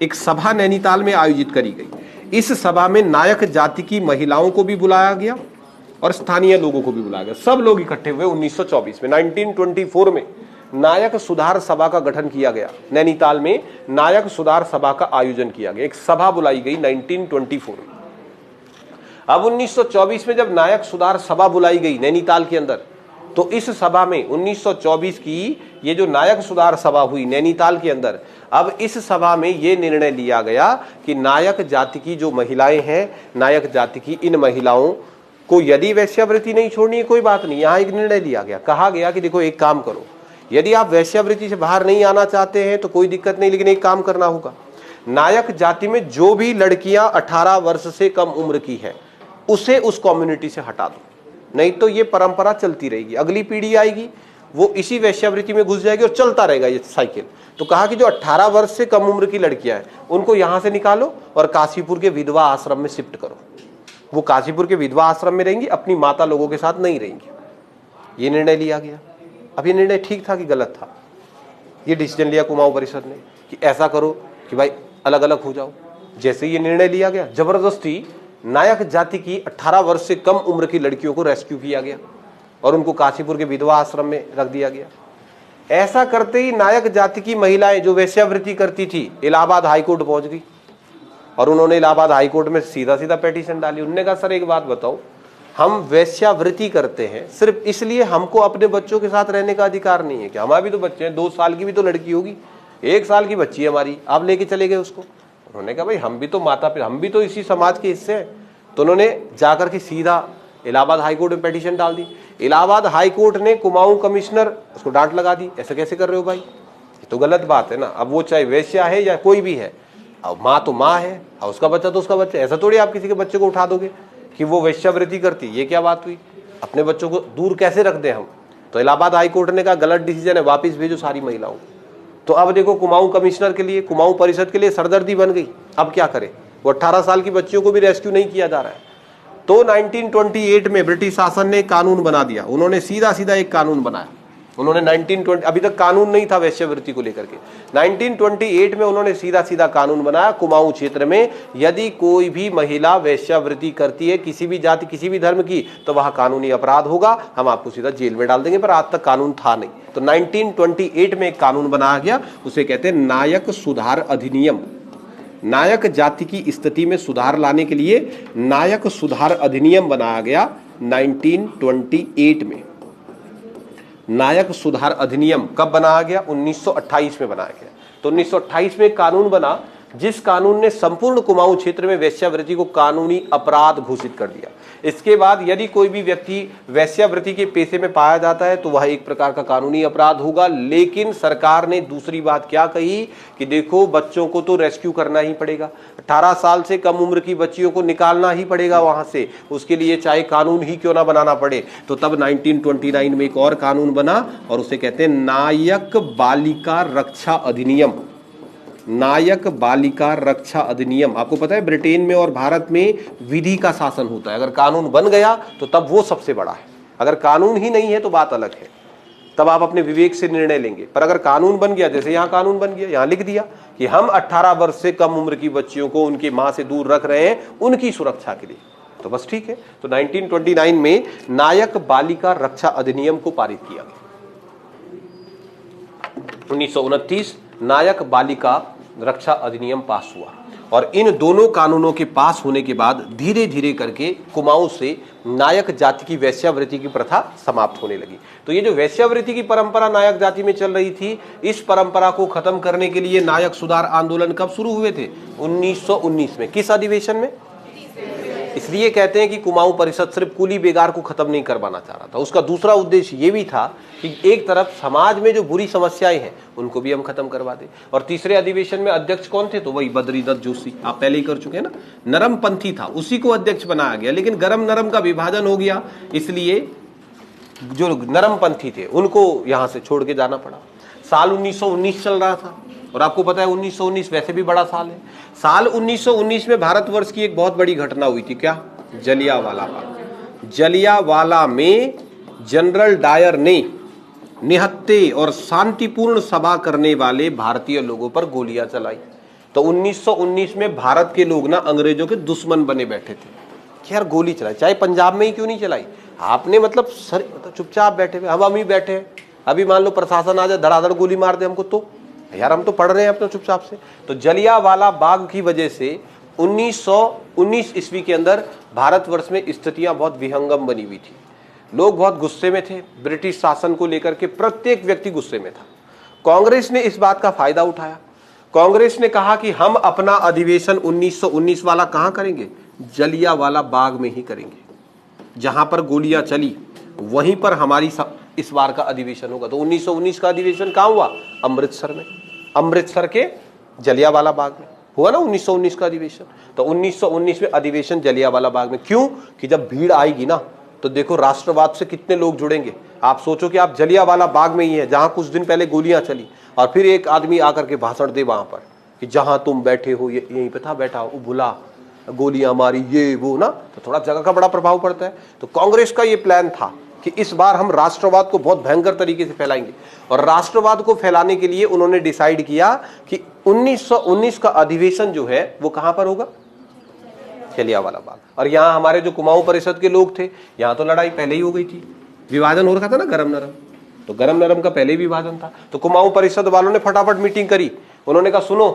एक सभा नैनीताल में आयोजित करी गई। इस सभा में नायक जाति की महिलाओं को भी बुलाया गया और स्थानीय लोगों को भी बुलाया गया। सब लोग इकट्ठे हुए 1924 में। 1924 में नायक सुधार सभा का गठन किया गया। नैनीताल में नायक सुधार सभा का आयोजन किया गया, एक सभा बुलाई गई 1924 में। अब 1924 में जब नायक सुधार सभा बुलाई गई नैनीताल के अंदर, तो इस सभा में 1924 की ये जो नायक सुधार सभा हुई नैनीताल के अंदर, अब इस सभा में ये निर्णय लिया गया कि नायक जाति की जो महिलाएं हैं, नायक जाति की इन महिलाओं को यदि वेश्यावृत्ति नहीं छोड़नी है कोई बात नहीं। यहाँ एक निर्णय लिया गया, कहा गया कि देखो एक काम करो, यदि आप वेश्यावृत्ति से बाहर नहीं आना चाहते हैं तो कोई दिक्कत नहीं, लेकिन एक काम करना होगा, नायक जाति में जो भी लड़कियां 18 वर्ष से कम उम्र की है उसे उस कम्युनिटी से हटा दो, नहीं तो ये परंपरा चलती रहेगी। अगली पीढ़ी आएगी वो इसी वेश्यावृत्ति में घुस जाएगी और चलता रहेगा ये साइकिल। तो कहा कि जो 18 वर्ष से कम उम्र की लड़कियां हैं उनको यहां से निकालो और काशीपुर के विधवा आश्रम में शिफ्ट करो। वो काशीपुर के विधवा आश्रम में रहेंगी, अपनी माता लोगों के साथ नहीं रहेंगी। ये निर्णय लिया गया। अब ये निर्णय ठीक था कि गलत था? ये डिसीजन लिया कुमाऊं परिषद ने कि ऐसा करो कि भाई अलग अलग हो जाओ। जैसे ये निर्णय लिया गया, जबरदस्ती नायक जाति की 18 वर्ष से कम उम्र की लड़कियों को रेस्क्यू किया गया और उनको काशीपुर के विधवा आश्रम में रख दिया गया। ऐसा करते ही नायक जाति की महिलाएं जो वेश्यावृत्ति करती थी इलाहाबाद हाईकोर्ट पहुंच गई और उन्होंने इलाहाबाद हाईकोर्ट में सीधा सीधा पिटीशन डाली। उन्होंने कहा सर एक बात बताओ, हम वेश्यावृत्ति करते हैं सिर्फ इसलिए हमको अपने बच्चों के साथ रहने का अधिकार नहीं है क्या? हमारे भी तो बच्चे हैं, 2 साल की भी तो लड़की होगी, 1 साल की बच्ची है हमारी, आप लेके चले गए उसको। उन्होंने कहा भाई हम भी तो माता पिता, हम भी तो इसी समाज के हिस्से हैं। तो उन्होंने जाकर के सीधा इलाहाबाद हाईकोर्ट में पिटीशन डाल दी। इलाहाबाद हाईकोर्ट ने कुमाऊं कमिश्नर उसको डांट लगा दी, ऐसा कैसे कर रहे हो भाई, ये तो गलत बात है ना। अब वो चाहे वेश्या है या कोई भी है, अब माँ तो माँ है और उसका बच्चा तो उसका बच्चा, ऐसा थोड़ी आप किसी के बच्चे को उठा दोगे कि वो वेश्यावृत्ति करती। ये क्या बात हुई? अपने बच्चों को दूर कैसे रख दें हम? तो इलाहाबाद हाईकोर्ट ने कहा गलत डिसीजन है, वापिस भेजो सारी महिलाओं। तो अब देखो कुमाऊं कमिश्नर के लिए, कुमाऊं परिषद के लिए सरदर्दी बन गई। अब क्या करें? वो 18 साल की बच्चियों को भी रेस्क्यू नहीं किया जा रहा है। तो 1928 में ब्रिटिश शासन ने कानून बना दिया। उन्होंने सीधा सीधा एक कानून बनाया। उन्होंने 1920, अभी तक कानून नहीं था वेश्यावृत्ति को लेकर के, 1928 में उन्होंने सीधा सीधा कानून बनाया। कुमाऊं क्षेत्र में यदि कोई भी महिला वेश्यावृत्ति करती है किसी भी जाति किसी भी धर्म की तो वह कानूनी अपराध होगा, हम आपको सीधा जेल में डाल देंगे। पर आज तक कानून था नहीं। तो 1928 में एक कानून बनाया गया, उसे कहते हैं नायक सुधार अधिनियम। नायक जाति की स्थिति में सुधार लाने के लिए नायक सुधार अधिनियम बनाया गया 1928 में। नायक सुधार अधिनियम कब बनाया गया? 1928 में बनाया गया। तो 1928 में एक कानून बना जिस कानून ने संपूर्ण कुमाऊं क्षेत्र में वेश्यावृत्ति को कानूनी अपराध घोषित कर दिया। इसके बाद यदि कोई भी व्यक्ति वेश्यावृत्ति के पेशे में पाया जाता है तो वह एक प्रकार का कानूनी अपराध होगा। लेकिन सरकार ने दूसरी बात क्या कही कि देखो बच्चों को तो रेस्क्यू करना ही पड़ेगा, 18 साल से कम उम्र की बच्चियों को निकालना ही पड़ेगा वहां से, उसके लिए चाहे कानून ही क्यों ना बनाना पड़े। तो तब 1929 में एक और कानून बना और उसे कहते हैं नायक बालिका रक्षा अधिनियम। नायक बालिका रक्षा अधिनियम। आपको पता है ब्रिटेन में और भारत में विधि का शासन होता है। अगर कानून बन गया तो तब वो सबसे बड़ा है, अगर कानून ही नहीं है तो बात अलग है, तब आप अपने विवेक से निर्णय लेंगे। पर अगर कानून बन गया, जैसे यहाँ कानून बन गया, यहाँ लिख दिया कि हम 18 वर्ष से कम उम्र की बच्चियों को उनकी मां से दूर रख रहे हैं उनकी सुरक्षा के लिए, तो बस ठीक है। तो 1929 में नायक बालिका रक्षा अधिनियम को पारित किया गया। 1929 नायक बालिका रक्षा अधिनियम पास हुआ और इन दोनों कानूनों के पास होने के बाद धीरे धीरे करके कुमाऊं से नायक जाति की वेश्यावृत्ति की प्रथा समाप्त होने लगी। तो ये जो वेश्यावृत्ति की परंपरा नायक जाति में चल रही थी, इस परंपरा को खत्म करने के लिए नायक सुधार आंदोलन कब शुरू हुए थे? 1919 में। किस अधिवेशन में? इसलिए कहते हैं कि कुमाऊं परिषद सिर्फ कुली बेगार को खत्म नहीं करवाना चाह रहा था, उसका दूसरा उद्देश्य ये भी था कि एक तरफ समाज में जो बुरी समस्याएं हैं उनको भी हम खत्म करवा दें। और तीसरे अधिवेशन में अध्यक्ष कौन थे? तो वही बद्रीदत्त जोशी, आप पहले ही कर चुके हैं ना, नरमपंथी था, उसी को अध्यक्ष बनाया गया। लेकिन गरम नरम का विभाजन हो गया, इसलिए जो नरमपंथी थे उनको यहां से छोड़ के जाना पड़ा। साल 1919 चल रहा था और आपको पता है 1919 वैसे भी बड़ा साल है। साल 1919 में भारतवर्ष की एक बहुत बड़ी घटना हुई थी। क्या? जलियांवाला बाग। जलियांवाला में जनरल डायर ने निहत्थे और शांतिपूर्ण सभा करने वाले भारतीय लोगों पर गोलियां चलाई। तो 1919 में भारत के लोग ना अंग्रेजों के दुश्मन बने बैठे थे कि यार गोली चलाई, चाहे पंजाब में ही क्यों नहीं चलाई, आपने मतलब सर चुपचाप बैठे हुए, हम ही बैठे हैं, अभी मान लो प्रशासन आ जाए धड़ाधड़ गोली मार दे हमको, तो यार हम तो पढ़ रहे हैं अपना चुपचाप से। तो जलियांवाला बाग की वजह से 1919 ईस्वी के अंदर भारतवर्ष में स्थितियां बहुत विहंगम बनी हुई थी। लोग बहुत गुस्से में थे, ब्रिटिश शासन को लेकर के प्रत्येक व्यक्ति गुस्से में था। कांग्रेस ने इस बात का फायदा उठाया। कांग्रेस ने कहा कि हम अपना अधिवेशन 1919 वाला कहां करेंगे? जलियांवाला बाग में ही करेंगे, जहां पर गोलियां चली वहीं पर हमारी इस बार का अधिवेशन होगा। तो 1919 का अधिवेशन कहां हुआ? अमृतसर में, अमृतसर के जलियांवाला बाग में हुआ ना 1919 का अधिवेशन। तो 1919 में अधिवेशन जलियांवाला बाग में। क्यों? कि जब भीड़ आएगी ना तो देखो राष्ट्रवाद से कितने लोग जुड़ेंगे। आप सोचो कि आप जलियांवाला बाग में ही है जहां कुछ दिन पहले गोलियां चली, और फिर एक आदमी आकर के भाषण दे वहां पर कि जहां तुम बैठे हो ये यहीं पे था बैठा, वो भुला, गोलियां मारी, ये वो ना, तो थोड़ा जगह का बड़ा प्रभाव पड़ता है। तो कांग्रेस का ये प्लान था कि इस बार हम राष्ट्रवाद को बहुत भयंकर तरीके से फैलाएंगे, और राष्ट्रवाद को फैलाने के लिए उन्होंने डिसाइड किया कि 1919 का अधिवेशन जो है वो कहां पर होगा? जलियांवाला बाग। और यहाँ हमारे जो कुमाऊं परिषद के लोग थे, यहाँ तो लड़ाई पहले ही हो गई थी, विभाजन हो रखा था ना गरम नरम, तो गरम नरम का पहले ही विभाजन था। तो कुमाऊं परिषद वालों ने फटाफट मीटिंग करी। उन्होंने कहा सुनो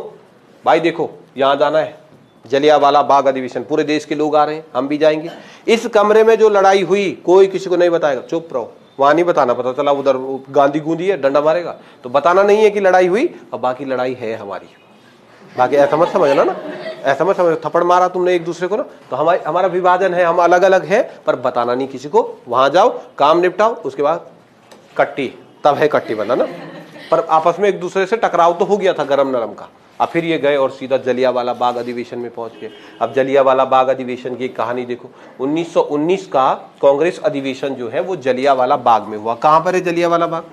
भाई, देखो यहाँ जाना है जलियांवाला बाग अधिवेशन, पूरे देश के लोग आ रहे हैं, हम भी जाएंगे। इस कमरे में जो लड़ाई हुई कोई किसी को नहीं बताएगा, चुप रहो, वहां नहीं बताना, पता चला उधर गांधी गूंदी है डंडा मारेगा, तो बताना नहीं है कि लड़ाई हुई और बाकी लड़ाई है हमारी। बाकी ऐसा मत समझना ना, ऐसा मत समझ थप्पड़ मारा तुमने एक दूसरे को ना, तो हमारा विभाजन है, हम अलग अलग है, पर बताना नहीं किसी को। वहां जाओ, काम निपटाओ, उसके बाद कट्टी, तब है कट्टी बना ना। पर आपस में एक दूसरे से टकराव तो हो गया था गरम नरम का। अब फिर ये गए और सीधा जलियांवाला बाग अधिवेशन में पहुंच गए। अब जलियांवाला बाग अधिवेशन की कहानी देखो, 1919 का कांग्रेस अधिवेशन जो है वो जलियांवाला बाग में हुआ। कहां पर है जलियांवाला बाग?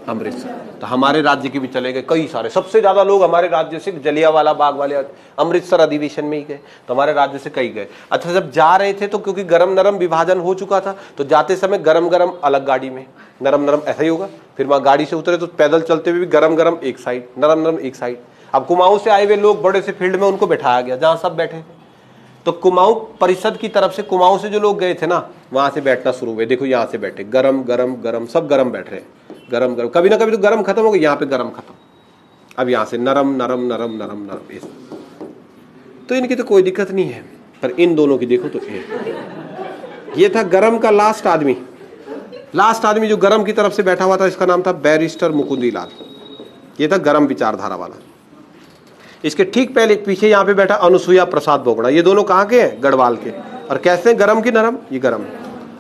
अमृतसर। तो हमारे राज्य के भी चले गए कई सारे, सबसे ज्यादा लोग हमारे राज्य से जलियांवाला बाग वाले अमृतसर अधिवेशन में ही गए, तो हमारे राज्य से कई गए। अच्छा, जब जा रहे थे तो क्योंकि गरम नरम विभाजन हो चुका था, तो जाते समय गरम गरम अलग गाड़ी में, नरम नरम ऐसा ही होगा। फिर वहां गाड़ी से उतरे तो पैदल चलते हुए भी गरम गरम एक साइड, नरम नरम एक साइड। अब कुमाऊं से आए हुए लोग बड़े से फील्ड में उनको बैठाया गया जहां सब बैठे थे। तो कुमाऊं परिषद की तरफ से, कुमाऊं से जो लोग गए थे ना, वहां से बैठना शुरू हुए। देखो यहाँ से बैठे, गरम गरम गरम, सब गरम बैठ रहे हैं, गरम गरम, कभी ना कभी तो गरम खत्म हो गया, यहाँ पे गरम खत्म। अब यहाँ से नरम नरम नरम नरम नरम, ऐसा। तो इनकी तो कोई दिक्कत नहीं है, पर इन दोनों की देखो तो ये था गरम का लास्ट आदमी। लास्ट आदमी जो गरम की तरफ से बैठा हुआ था, इसका नाम था बैरिस्टर मुकुंदी लाल। ये था गरम विचारधारा वाला। इसके ठीक पहले पीछे यहाँ पे बैठा अनुसुईया प्रसाद बोगड़ा। ये दोनों कहाँ के हैं? गढ़वाल के। और कैसे गरम की नरम? ये गरम।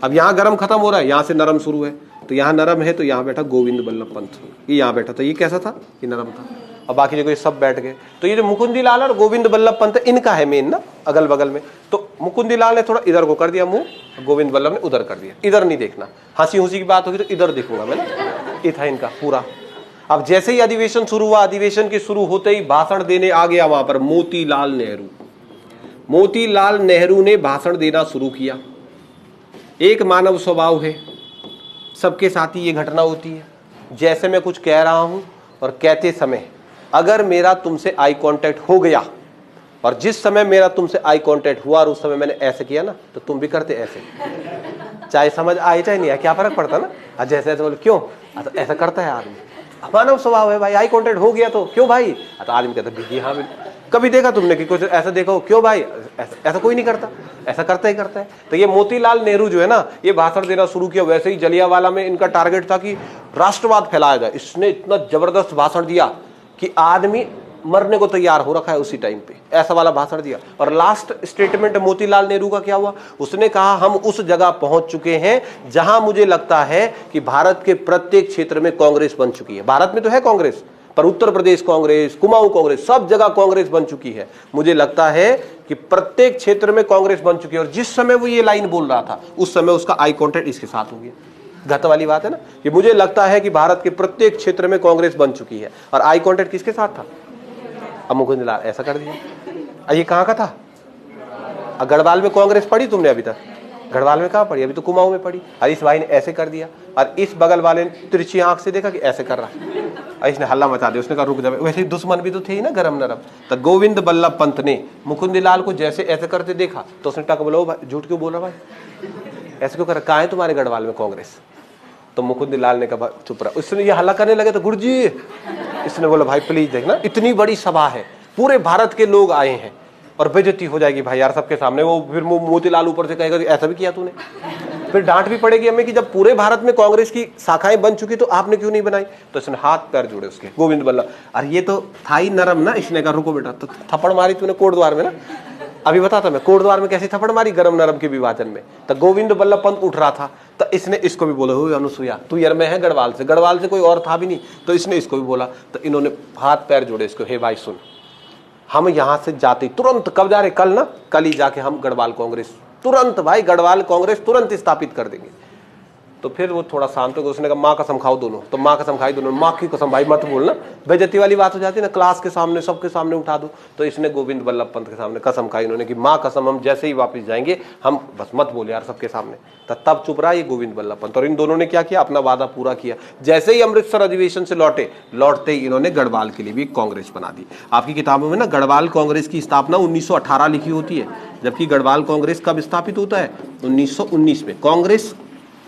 अब यहाँ गरम खत्म हो रहा है, यहाँ से नरम शुरू है, तो यहाँ नरम है, तो यहाँ बैठा गोविंद बल्लभ पंत, ये यहाँ बैठा था। ये कैसा था? ये नरम था। और बाकी जगह सब बैठ गए। तो ये जो मुकुंदी लाल और गोविंद बल्लभ पंत इनका है मेन ना, अगल बगल में। तो मुकुंदी लाल ने थोड़ा इधर को कर दिया मुंह, गोविंद बल्लभ ने उधर कर दिया। इधर नहीं देखना, हंसी हुसी की बात होगी तो इधर देखूंगा मैं ना। ये था इनका पूरा। अब जैसे ही अधिवेशन शुरू हुआ, अधिवेशन के शुरू होते ही भाषण देने आ गया वहां पर मोतीलाल नेहरू। मोतीलाल नेहरू ने भाषण देना शुरू किया। एक मानव स्वभाव है, सबके साथ ही ये घटना होती है। जैसे मैं कुछ कह रहा हूं और कहते समय अगर मेरा तुमसे आई कांटेक्ट हो गया, और जिस समय मेरा तुमसे आई कांटेक्ट हुआ और उस समय मैंने ऐसे किया ना, तो तुम भी करते ऐसे, चाहे समझ आए चाहे नहीं आए, क्या फर्क पड़ता ना। जैसे ऐसे बोले क्यों, तो ऐसा करता है आदमी, मानव स्वभाव है भाई। आई कांटेक्ट हो गया तो क्यों भाई, तो आदमी कहता है हाँ। कभी देखा तुमने कि कुछ ऐसा देखो क्यों भाई, ऐसा कोई नहीं करता, ऐसा करता ही करता है। तो ये मोतीलाल नेहरू जो है ना, ये भाषण देना शुरू किया। वैसे ही जलियांवाला में इनका टारगेट था कि राष्ट्रवाद फैलाया जाए। इसने इतना जबरदस्त भाषण दिया कि आदमी मरने को तैयार हो रखा है उसी टाइम पे, ऐसा वाला भाषण दिया। और लास्ट स्टेटमेंट मोतीलाल नेहरू का क्या हुआ? उसने कहा हम उस जगह पहुंच चुके हैं जहां मुझे लगता है कि भारत के प्रत्येक क्षेत्र में कांग्रेस बन चुकी है। भारत में तो है कांग्रेस, पर उत्तर प्रदेश कांग्रेस, कुमाऊं कांग्रेस, सब जगह कांग्रेस बन चुकी है। मुझे लगता है कि प्रत्येक क्षेत्र में कांग्रेस बन चुकी है। और जिस समय वो ये लाइन बोल रहा था, उस समय उसका आई कांटेक्ट इसके साथ हो गया। घत वाली बात है ना, कि मुझे लगता है कि भारत के प्रत्येक क्षेत्र में कांग्रेस बन चुकी है, और आई कांटेक्ट किसके साथ था? अब मुकुंद लाल ऐसा कर दिया। ये कहाँ का था? गढ़वाल में कांग्रेस पढ़ी तुमने अभी तक? गढ़वाल में कहाँ पढ़ी? अभी तो कुमाऊं में पढ़ी। और इस भाई ने ऐसे कर दिया, और इस बगल वाले ने तिरछी आंख से देखा कि ऐसे कर रहा है, और इसने हल्ला मचा दिया। उसने कहा रुक जा। वैसे ही दुश्मन भी तो थे ही ना गरम नरम। तो गोविंद बल्लभ पंत ने मुकुंद लाल को जैसे ऐसे करते देखा तो उसने टक बोला, भाई झूठ क्यों बोल रहा भाई, ऐसे क्यों कर रहा, कहाँ है तुम्हारे गढ़वाल में कांग्रेस? तो मुकुंद लाल ने कहा चुप रहा। उसने ये हल्ला करने लगे तो गुरुजी इसने बोला भाई प्लीज देखना, इतनी बड़ी सभा है, पूरे भारत के लोग आए हैं और बेइज्जती हो जाएगी भाई यार सबके सामने। वो फिर मोतीलाल ऊपर से कहेगा ऐसा भी किया तूने, फिर डांट भी पड़ेगी हमें कि जब पूरे भारत में कांग्रेस की शाखाएं बन चुकी तो आपने क्यों नहीं बनाई। तो इसने हाथ पैर जोड़े उसके, गोविंद बल्लभ। अरे ये तो था ही नरम ना। इसने कहा रुको बेटा, तो थप्पड़ मारी तूने कोट द्वार में ना, अभी बताता मैं कोट द्वार में कैसी थप्पड़ मारी गरम नरम के विभाजन में। तो गोविंद बल्लभ पंत उठ रहा था, तो इसने इसको भी बोला, हुई अनुसुईया तू यार मैं है गढ़वाल से कोई और था भी नहीं। तो इसने इसको भी बोला, तो इन्होंने हाथ पैर जोड़े इसको, हे भाई सुन, हम यहां से जाते तुरंत, कब जा रहे? कल ना, कल ही जाके हम गढ़वाल कांग्रेस तुरंत, भाई गढ़वाल कांग्रेस तुरंत स्थापित कर देंगे। तो फिर वो थोड़ा शांत हो गया। उसने कहा माँ कसम खाओ दोनों। तो माँ कसम खाई दोनों। माँ की कसम भाई मत बोलना, बेइज्जती वाली बात हो जाती है ना, क्लास के सामने सबके सामने उठा दो। तो इसने गोविंद बल्लभ पंत के सामने कसम खाई उन्होंने कि माँ कसम हम जैसे ही वापस जाएंगे हम, बस मत बोले यार सबके सामने। तब चुप रहा ये गोविंद बल्लभ पंत। और इन दोनों ने क्या किया, अपना वादा पूरा किया। जैसे ही अमृतसर अधिवेशन से लौटते ही इन्होंने गढ़वाल के लिए भी कांग्रेस बना दी। आपकी किताबों में ना गढ़वाल कांग्रेस की स्थापना 1918 लिखी होती है, जबकि गढ़वाल कांग्रेस कब स्थापित होता है? 1919 में। कांग्रेस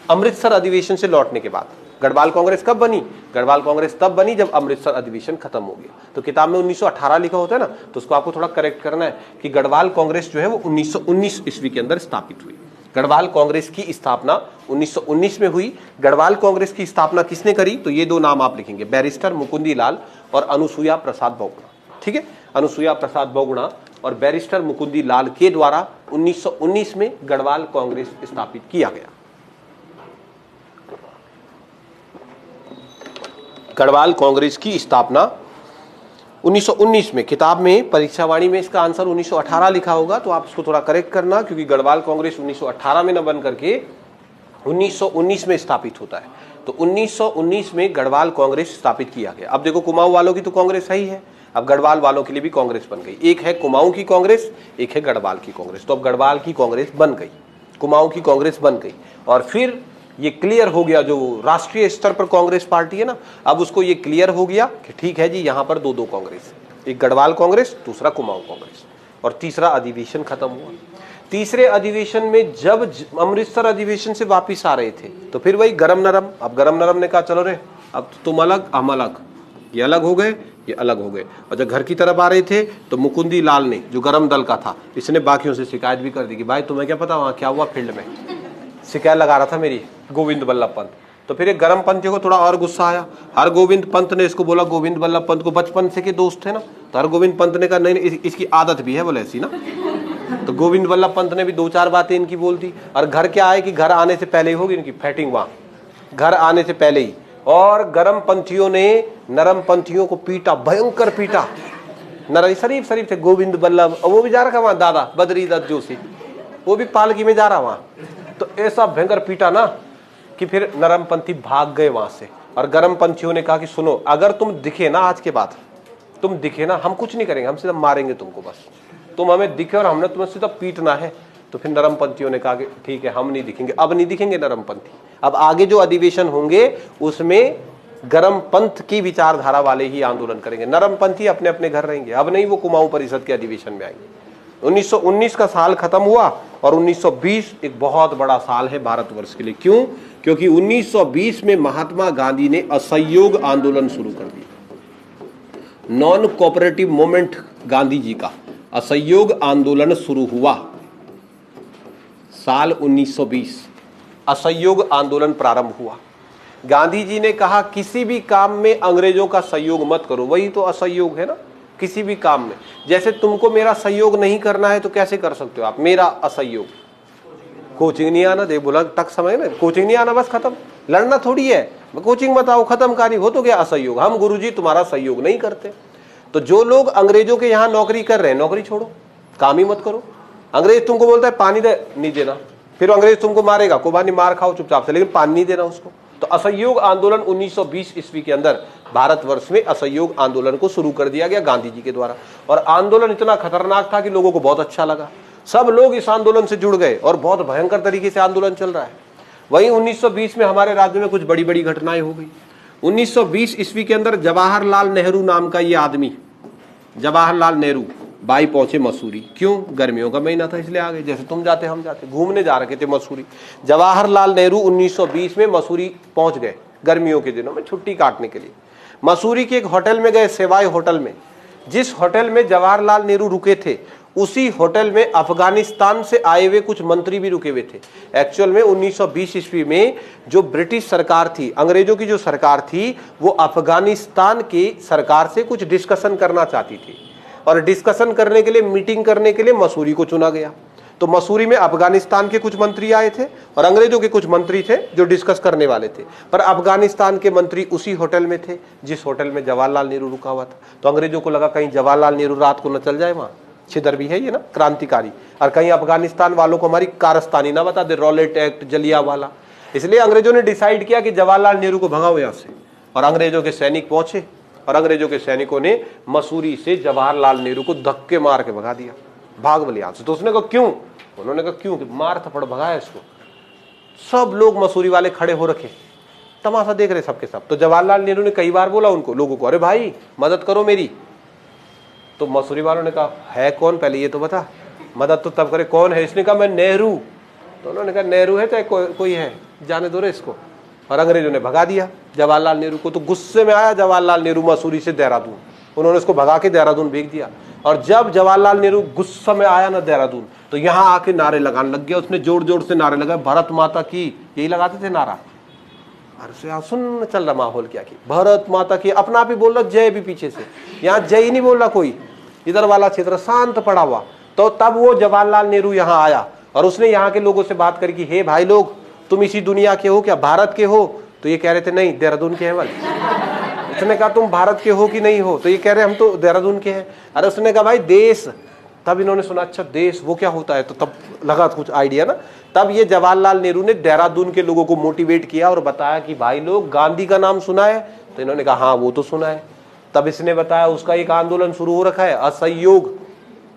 अमृतसर अधिवेशन से लौटने के बाद। गढ़वाल कांग्रेस कब बनी? गढ़वाल कांग्रेस तब बनी जब अमृतसर अधिवेशन खत्म हो गया। तो किताब में 1918 लिखा होता है ना, तो उसको आपको थोड़ा करेक्ट करना है कि गढ़वाल कांग्रेस जो है वो 1919 ईस्वी के अंदर स्थापित हुई। गढ़वाल कांग्रेस की स्थापना 1919 में हुई। गढ़वाल कांग्रेस की स्थापना किसने करी? तो ये दो नाम आप लिखेंगे, बैरिस्टर मुकुंदी लाल और अनुसुईया प्रसाद बहुगुणा। ठीक है, अनुसुईया प्रसाद बहुगुणा और बैरिस्टर मुकुंदी लाल के द्वारा 1919 में गढ़वाल कांग्रेस स्थापित किया गया। गढ़वाल कांग्रेस की स्थापना 1919 में। किताब में परीक्षावाणी में इसका आंसर 1918 लिखा होगा, तो आप इसको थोड़ा करेक्ट करना, क्योंकि गढ़वाल कांग्रेस 1918 में न बन करके 1919 में स्थापित होता है। तो 1919 में गढ़वाल कांग्रेस स्थापित किया गया। अब देखो कुमाऊं वालों की तो कांग्रेस है ही है, अब गढ़वाल वालों के लिए भी कांग्रेस बन गई। एक है कुमाऊं की कांग्रेस, एक है गढ़वाल की कांग्रेस। तो अब गढ़वाल की कांग्रेस बन गई, कुमाऊं की कांग्रेस बन गई, और फिर ये क्लियर हो गया, जो राष्ट्रीय स्तर पर कांग्रेस पार्टी है ना, अब उसको ये क्लियर हो गया कि ठीक है जी यहाँ पर दो कांग्रेस, एक गढ़वाल कांग्रेस, दूसरा कुमाऊं कांग्रेस। और तीसरा अधिवेशन खत्म हुआ। तीसरे अधिवेशन में जब अमृतसर अधिवेशन से वापिस आ रहे थे तो फिर वही गरम नरम। अब गरम नरम ने कहा चलो रे, अब तुम अलग हम अलग, ये अलग हो गए ये अलग हो गए। और जब घर की तरफ आ रहे थे तो मुकुंदी लाल ने, जो गरम दल का था, इसने बाकियों से शिकायत भी कर दी कि भाई तुम्हें क्या पता वहां क्या हुआ फील्ड में, शिकायत लगा रहा था मेरी गोविंद बल्लभ पंत। तो फिर एक गरम पंथियों को थोड़ा और गुस्सा आया। हर गोविंद पंत ने इसको बोला, गोविंद बल्लभ पंत को बचपन से के दोस्त थे ना, तो हर गोविंद पंत ने कहा नहीं इसकी आदत भी है बोले ऐसी ना। तो गोविंद बल्लभ पंत ने भी दो चार बातें इनकी बोल दी। और घर क्या है कि घर आने से पहले ही होगी इनकी फाइटिंग, वहां घर आने से पहले ही। और गरम पंथियों ने नरम पंथियों को पीटा, भयंकर पीटा। नर शरीफ थे गोविंद बल्लभ, वो भी जा रखा वहां, दादा बद्री दत्त जोशी वो भी पालकी में जा रहा वहां। तो ऐसा भयंकर पीटा ना कि फिर नरम पंथी भाग गए वहां से। और गरम पंथियों ने कहा कि सुनो, अगर तुम दिखे ना आज के बाद, तुम दिखे ना, हम कुछ नहीं करेंगे, हम सीधा मारेंगे तुमको, बस तुम हमें दिखे और हमने तुम्हें सीधा पीटना है। तो फिर नरम पंथियों ने कहा कि ठीक है हम नहीं दिखेंगे, अब नहीं दिखेंगे नरम पंथी, अब आगे जो अधिवेशन होंगे उसमें गरम पंथ की विचारधारा वाले ही आंदोलन करेंगे, नरम पंथी अपने अपने घर रहेंगे, अब नहीं वो कुमाऊं परिषद के अधिवेशन में आएंगे। 1919 का साल खत्म हुआ और 1920 एक बहुत बड़ा साल है भारतवर्ष के लिए। क्यों? क्योंकि 1920 में महात्मा गांधी ने असहयोग आंदोलन शुरू कर दिया। Non cooperative movement Gandhi ji का असहयोग आंदोलन शुरू हुआ साल 1920। असहयोग आंदोलन प्रारंभ हुआ। गांधी जी ने कहा किसी भी काम में अंग्रेजों का सहयोग मत करो, वही तो असहयोग है ना। किसी भी काम में, जैसे तुमको मेरा सहयोग नहीं करना है तो कैसे कर सकते हो आप मेरा असहयोग? कोचिंग नहीं आना, देख बोला टक समय ना, कोचिंग नहीं आना बस खत्म, लड़ना थोड़ी है, कोचिंग मत आओ खत्म कहानी, हो तो गया असहयोग। हम गुरुजी तुम्हारा सहयोग नहीं करते। तो जो लोग अंग्रेजों के यहाँ नौकरी कर रहे हैं, नौकरी छोड़ो, काम ही मत करो। अंग्रेज तुमको बोलता है पानी दे, नहीं देना, फिर अंग्रेज तुमको मारेगा, कुर्बानी मार खाओ चुपचाप से, लेकिन पानी नहीं देना उसको। तो असहयोग आंदोलन 1920 ईस्वी के अंदर भारतवर्ष में असहयोग आंदोलन को शुरू कर दिया गया गांधी जी के द्वारा। और आंदोलन इतना खतरनाक था कि लोगों को बहुत अच्छा लगा, सब लोग इस आंदोलन से जुड़ गए और बहुत भयंकर तरीके से आंदोलन चल रहा है। वहीं 1920 में हमारे राज्य में कुछ बड़ी बड़ी घटनाएं हो गई। 1920 ईस्वी के अंदर जवाहरलाल नेहरू नाम का ये आदमी, जवाहरलाल नेहरू बाई पहुंचे मसूरी। क्यों? गर्मियों का महीना था इसलिए आ गए, जैसे तुम जाते हम जाते, घूमने जा रखे थे मसूरी। जवाहरलाल नेहरू 1920 में मसूरी पहुंच गए गर्मियों के दिनों में छुट्टी काटने के लिए। मसूरी के एक होटल में गए, सेवाई होटल में। जिस होटल में जवाहरलाल नेहरू रुके थे उसी होटल में अफगानिस्तान से आए हुए कुछ मंत्री भी रुके हुए थे। एक्चुअल में 1920 ईस्वी में जो ब्रिटिश सरकार थी, अंग्रेजों की जो सरकार थी, वो अफगानिस्तान की सरकार से कुछ डिस्कशन करना चाहती थी और डिस्कशन करने के लिए, मीटिंग करने के लिए मसूरी को चुना गया। तो मसूरी में अफगानिस्तान के कुछ मंत्री आए थे और अंग्रेजों के कुछ मंत्री थे जो डिस्कस करने वाले थे। पर अफगानिस्तान के मंत्री उसी होटल में थे जिस होटल में जवाहरलाल नेहरू रुका हुआ था। तो अंग्रेजों को लगा कहीं जवाहरलाल नेहरू रात को न चल जाए, वहां छिदर भी है ये ना, क्रांतिकारी, और कहीं अफगानिस्तान वालों को हमारी कारस्तानी ना बता दे, रॉलेट एक्ट, जलियांवाला। इसलिए अंग्रेजों ने डिसाइड किया कि जवाहरलाल नेहरू को भगाओ यहां से। और अंग्रेजों के सैनिक पहुंचे और अंग्रेजों के सैनिकों ने मसूरी से जवाहरलाल नेहरू को धक्के मार के भगा दिया, भाग बोले यहां से। तो उसने कहा क्यों? उन्होंने कहा क्यों? मार थप्पड़ भगाया इसको। सब लोग मसूरी वाले खड़े हो रखे, तमाशा देख रहे सबके सब। तो जवाहरलाल नेहरू ने कई बार बोला उनको, लोगों को, अरे भाई मदद करो मेरी। तो मसूरी वालों ने कहा है कौन, पहले ये तो बता, मदद तो तब करे, कौन है? इसने कहा मैं नेहरू। तो उन्होंने कहा नेहरू है चाहे कोई है, जाने दो रे इसको। और अंग्रेजों ने भगा दिया जवाहरलाल नेहरू को। तो गुस्से में आया जवाहरलाल नेहरू मसूरी से देहरादून, उन्होंने उसको भगा के देहरादून भेज दिया। और जब जवाहरलाल नेहरू गुस्सा में आया ना देहरादून, तो यहाँ आके नारे लगाने लग गया। उसने जोर जोर से नारे लगाए, भारत माता की, यही लगाते थे नारा। अरे सुन चल रहा माहौल क्या की, भारत माता की, अपना आप ही बोल रहा, जय भी पीछे से, यहाँ जय ही नहीं बोल रहा कोई, इधर वाला क्षेत्र शांत पड़ा हुआ। तो तब वो जवाहरलाल नेहरू यहाँ आया और उसने यहाँ के लोगों से बात करी कि हे भाई लोग, तुम इसी दुनिया के हो क्या, भारत के हो? तो ये कह रहे थे नहीं, देहरादून के हैं वाले। उसने कहा तुम भारत के हो कि नहीं हो? तो ये कह रहे हम तो देहरादून के हैं। अरे उसने कहा भाई देश। तब इन्होंने सुना अच्छा देश वो क्या होता है, तो तब लगा कुछ आइडिया ना। तब ये जवाहरलाल नेहरू ने देहरादून के लोगों को मोटिवेट किया और बताया कि भाई लोग, गांधी का नाम सुना है? तो इन्होंने कहा हाँ वो तो सुना है। तब इसने बताया उसका एक आंदोलन शुरू हो रखा है, असहयोग,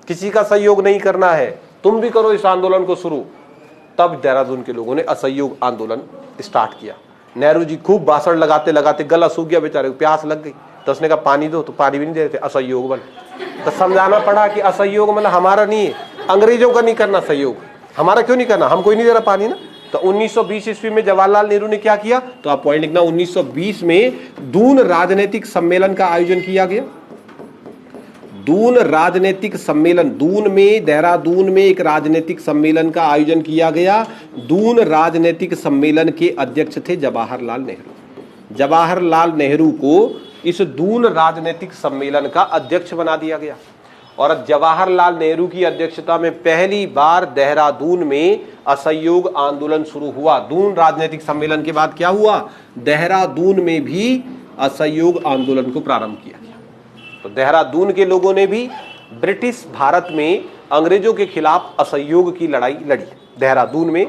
किसी का सहयोग नहीं करना है, तुम भी करो इस आंदोलन को शुरू। तब देहरादून के लोगों ने असहयोग आंदोलन स्टार्ट किया। नेहरू जी खूब भाषण लगाते लगाते गला सूख गया, बेचारे को प्यास लग गई। तो उसने कहा पानी दो, तो पानी भी नहीं दे रहे थे, असहयोग बल। तो समझाना पड़ा कि असहयोग मतलब हमारा नहीं है, अंग्रेजों का नहीं करना सहयोग, हमारा क्यों नहीं करना, हम कोई नहीं दे रहा पानी ना। तो 1920 ईस्वी में जवाहरलाल नेहरू ने क्या किया, तो आप पॉइंट लिखना, 1920 में दून राजनीतिक सम्मेलन का आयोजन किया गया। दून राजनीतिक सम्मेलन, दून में, देहरादून में एक राजनीतिक सम्मेलन का आयोजन किया गया। दून राजनीतिक सम्मेलन के अध्यक्ष थे जवाहरलाल नेहरू। जवाहरलाल नेहरू को इस दून राजनीतिक सम्मेलन का अध्यक्ष बना दिया गया और जवाहरलाल नेहरू की अध्यक्षता में पहली बार देहरादून में असहयोग आंदोलन शुरू हुआ। दून राजनीतिक सम्मेलन के बाद क्या हुआ, देहरादून में भी असहयोग आंदोलन को प्रारंभ किया गया। तो देहरादून के लोगों ने भी ब्रिटिश भारत में अंग्रेजों के खिलाफ असहयोग की लड़ाई लड़ी। देहरादून में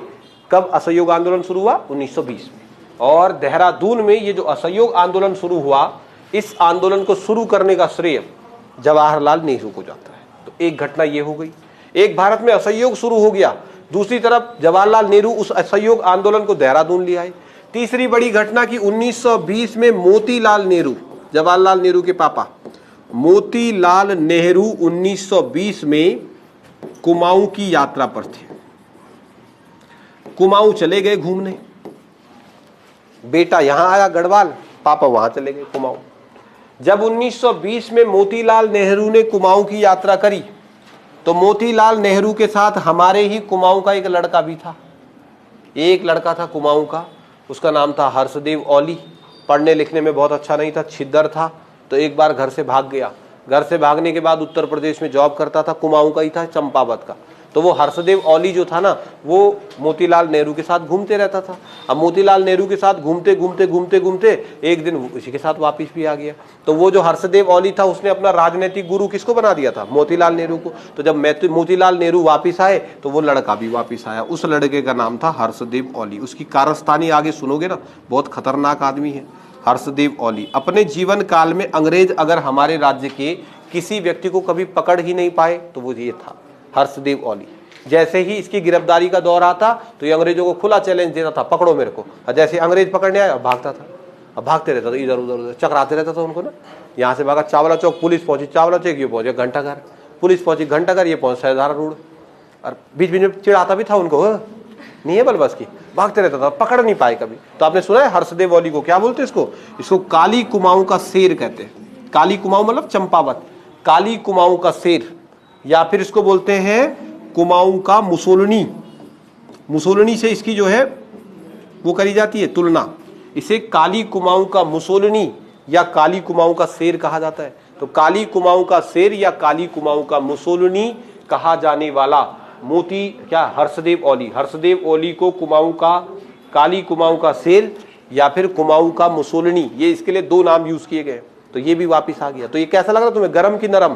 कब असहयोग आंदोलन शुरू हुआ, 1920 में। और देहरादून में ये जो असहयोग आंदोलन शुरू हुआ, इस आंदोलन को शुरू करने का श्रेय जवाहरलाल नेहरू को जाता है। तो एक घटना ये हो गई, एक भारत में असहयोग शुरू हो गया, दूसरी तरफ जवाहरलाल नेहरू उस असहयोग आंदोलन को देहरादून ले आए। तीसरी बड़ी घटना की 1920 में मोतीलाल नेहरू, जवाहरलाल नेहरू के पापा मोतीलाल नेहरू 1920 में कुमाऊं की यात्रा पर थे। कुमाऊं चले गए घूमने, बेटा यहां आया गढ़वाल, पापा वहां चले गए कुमाऊं। जब 1920 में मोतीलाल नेहरू ने कुमाऊं की यात्रा करी, तो मोतीलाल नेहरू के साथ हमारे ही कुमाऊं का एक लड़का भी था। एक लड़का था कुमाऊं का, उसका नाम था हर्षदेव औली। पढ़ने लिखने में बहुत अच्छा नहीं था, छिद्दर था। तो एक बार घर से भाग गया। घर से भागने के बाद उत्तर प्रदेश में जॉब करता था, कुमाऊं का ही था, चंपावत का। तो वो हर्षदेव औली जो था ना, वो मोतीलाल नेहरू के साथ घूमते रहता था। अब मोतीलाल नेहरू के साथ घूमते घूमते घूमते घूमते एक दिन उसी के साथ वापिस भी आ गया। तो वो जो हर्षदेव औली था उसने अपना राजनीतिक गुरु किसको बना दिया था? मोतीलाल नेहरू को। तो जब मोतीलाल नेहरू वापिस आए तो वो लड़का भी वापिस आया। उस लड़के का नाम था हर्षदेव औली। उसकी कारस्तानी आगे सुनोगे ना, बहुत खतरनाक आदमी है हर्षदेव औली। अपने जीवन काल में अंग्रेज अगर हमारे राज्य के किसी व्यक्ति को कभी पकड़ ही नहीं पाए तो वो ये था, हर्षदेव औली। जैसे ही इसकी गिरफ्तारी का दौर आता तो ये अंग्रेजों को खुला चैलेंज देता था, पकड़ो मेरे को। और जैसे अंग्रेज पकड़ने आया भागता था, अब भागते रहता था, इधर उधर उधर चकराते रहता था उनको ना। यहाँ से भागा चावला चौक, पुलिस पहुंची चावला चौक, ये पहुंचे घंटाघर, पुलिस पहुंची घंटाघर, ये पहुंच सैदारा रोड। और बीच बीच में चिढ़ाता भी था उनको, नहीं है बल बस की, भागते रहता था, पकड़ नहीं पाए कभी। तो आपने सुना है हर्षदेव औली को क्या बोलते हैं? इसको काली कुमाऊं का शेर कहते हैं। काली कुमाऊं मतलब चंपावत, काली कुमाऊं का शेर, या फिर इसको बोलते हैं कुमाऊं का मुसोलिनी। मुसोलिनी से इसकी जो है वो करी जाती है तुलना। इसे काली कुमाऊं का मुसोलिनी या काली कुमाऊं का शेर कहा जाता है। तो काली कुमाऊं का शेर या काली कुमाऊं का मुसोलिनी कहा जाने वाला मोती क्या हर्षदेव औली। हर्षदेव औली को कुमाऊं का, काली कुमाऊं का शेर या फिर कुमाऊं का मुसोलिनी, ये इसके लिए दो नाम यूज किए गए। तो ये भी वापिस आ गया। तो ये कैसा लग रहा तुम्हें, गरम की नरम?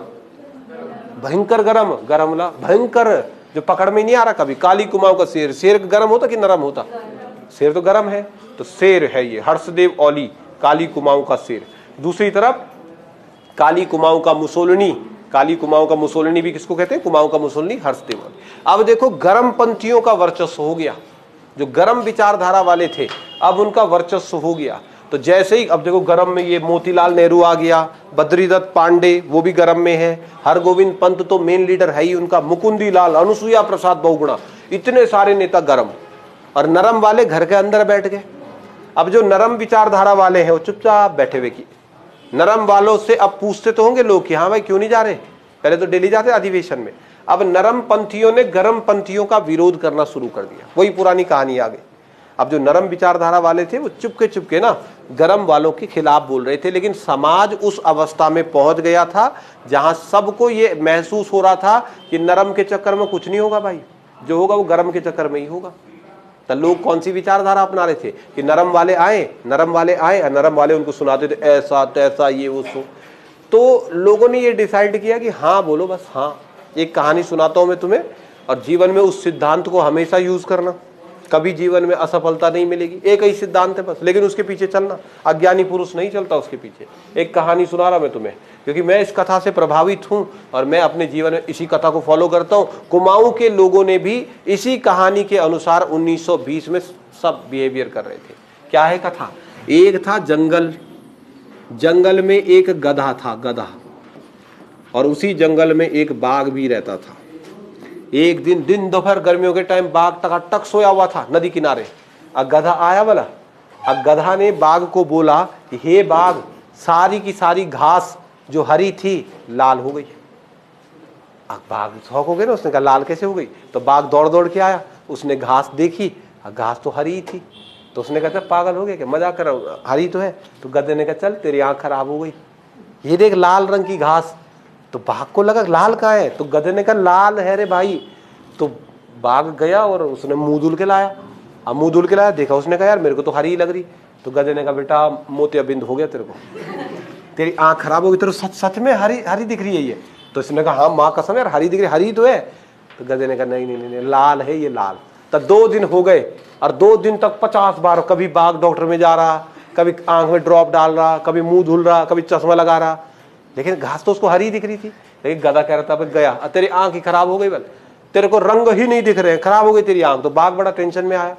भयंकर गरम, गरम ला भयंकर, जो पकड़ में नहीं आ रहा कभी। काली कुमाऊं का शेर, शेर गरम होता कि नरम होता? शेर तो गरम है, तो शेर है ये हर्षदेव औली, काली कुमाऊं का शेर। दूसरी तरफ काली कुमाऊं का मुसोलिनी, काली कुमाऊं का मुसोलिनी भी किसको कहते हैं? कुमाऊं का मुसोलिनी हर्षदेव औली। अब देखो गरम पंथियों का वर्चस्व हो गया, जो गरम विचारधारा वाले थे अब उनका वर्चस्व हो गया। तो जैसे ही अब देखो गरम में ये मोतीलाल नेहरू आ गया, बद्रीदत्त पांडे वो भी गरम में है, हरगोविंद पंत तो मेन लीडर है ही उनका, मुकुंदी लाल, अनुसुईया प्रसाद बहुगुणा, इतने सारे नेता गरम। और नरम वाले घर के अंदर बैठ गए। अब जो नरम विचारधारा वाले हैं वो चुपचाप बैठे हुए की। नरम वालों से अब पूछते तो होंगे लोग कि हाँ भाई क्यों नहीं जा रहे, पहले तो डेली जाते अधिवेशन में। अब नरम पंथियों ने गरम पंथियों का विरोध करना शुरू कर दिया, वही पुरानी कहानी आ गई। अब जो नरम विचारधारा वाले थे वो चुपके ना गरम वालों के खिलाफ बोल रहे थे। लेकिन समाज उस अवस्था में पहुंच गया था जहां सबको ये महसूस हो रहा था कि नरम के चक्कर में कुछ नहीं होगा भाई, जो होगा वो गरम के चक्कर में ही होगा। तो लोग कौन सी विचारधारा अपना रहे थे कि नरम वाले आए, नरम वाले आए और नरम वाले उनको सुनाते थे ऐसा तैसा ये वो सो। तो लोगों ने ये डिसाइड किया कि हाँ बोलो बस, हाँ एक कहानी सुनाता हूं मैं तुम्हें, और जीवन में उस सिद्धांत को हमेशा यूज करना, कभी जीवन में असफलता नहीं मिलेगी। एक ही सिद्धांत है बस, लेकिन उसके पीछे चलना। अज्ञानी पुरुष नहीं चलता उसके पीछे। एक कहानी सुना रहा मैं तुम्हें, क्योंकि मैं इस कथा से प्रभावित हूं और मैं अपने जीवन में इसी कथा को फॉलो करता हूं। कुमाऊं के लोगों ने भी इसी कहानी के अनुसार 1920 में सब बिहेवियर कर रहे थे। क्या है कथा? एक था जंगल, जंगल में एक गधा था, गधा, और उसी जंगल में एक बाघ भी रहता था। एक दिन दोपहर गर्मियों के टाइम बाघ टकाटक सोया हुआ था नदी किनारे। अब गधा आया वाला, अब गधा ने बाघ को बोला कि हे बाघ, सारी की सारी घास जो हरी थी लाल हो गई। अब बाघ शौक हो गया ना, उसने कहा लाल कैसे हो गई? तो बाघ दौड़ दौड़ के आया, उसने घास देखी, घास तो हरी थी। तो उसने कहा पागल हो गया क्या, मजाक कर रहा हूं, हरी तो है। तो गधे ने कहा चल तेरी आंख खराब हो गई, ये देख लाल रंग की घास। तो बाघ को लगा लाल कहाँ है? तो गधे ने कहा लाल है रे भाई। तो बाघ गया और उसने मुंह धुल के लाया। अब मुंह धुल के लाया, देखा, उसने कहा यार मेरे को तो हरी ही लग रही। तो गधे ने कहा बेटा मोतियाबिंद हो गया तेरे को, तेरी आंख खराब होगी, तेरे सच सच में हरी हरी दिख रही है ये। तो इसने कहा हाँ माँ कसम यार हरी दिख रही, हरी तो है। तो गधे ने कहा नहीं नहीं नहीं लाल है ये, लाल। तो 2 दिन हो गए और 2 दिन तक 50 बार कभी बाघ डॉक्टर में जा रहा, कभी आंख में ड्रॉप डाल रहा, कभी मुंह धुल रहा, कभी चश्मा लगा रहा, लेकिन घास तो उसको हरी दिख रही थी। लेकिन गधा कह रहा था गया तेरी आंख ही खराब हो गई, बल तेरे को रंग ही नहीं दिख रहे, खराब हो गई तेरी आंख। तो बाघ बड़ा टेंशन में आया।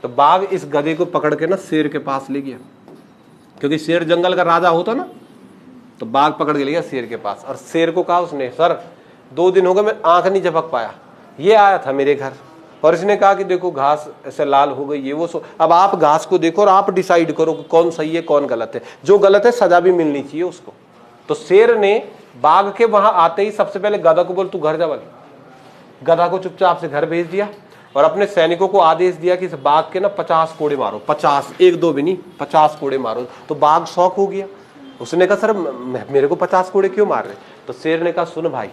तो बाघ इस गधे को पकड़ के ना शेर के पास ले गया, क्योंकि शेर जंगल का राजा होता ना। तो बाघ पकड़ के ले गया शेर के पास, और शेर को कहा उसने सर 2 दिन हो गए मैं आंख नहीं झपक पाया, ये आया था मेरे घर और इसने कहा कि देखो घास ऐसे लाल हो गई ये वो सो। अब आप घास को देखो और आप डिसाइड करो कि कौन सही है कौन गलत है। जो गलत है सजा भी मिलनी चाहिए उसको। तो शेर ने बाघ के वहां आते ही सबसे पहले गधा को बोल तू घर जा, वाली गधा को चुपचाप से घर भेज दिया और अपने सैनिकों को आदेश दिया कि इस बाघ के ना 50 कोड़े मारो, 50, 1-2 भी नहीं 50 कोड़े मारो। तो बाघ शौक हो गया, उसने कहा सर मेरे को 50 कोड़े क्यों मार रहे? तो शेर ने कहा सुन भाई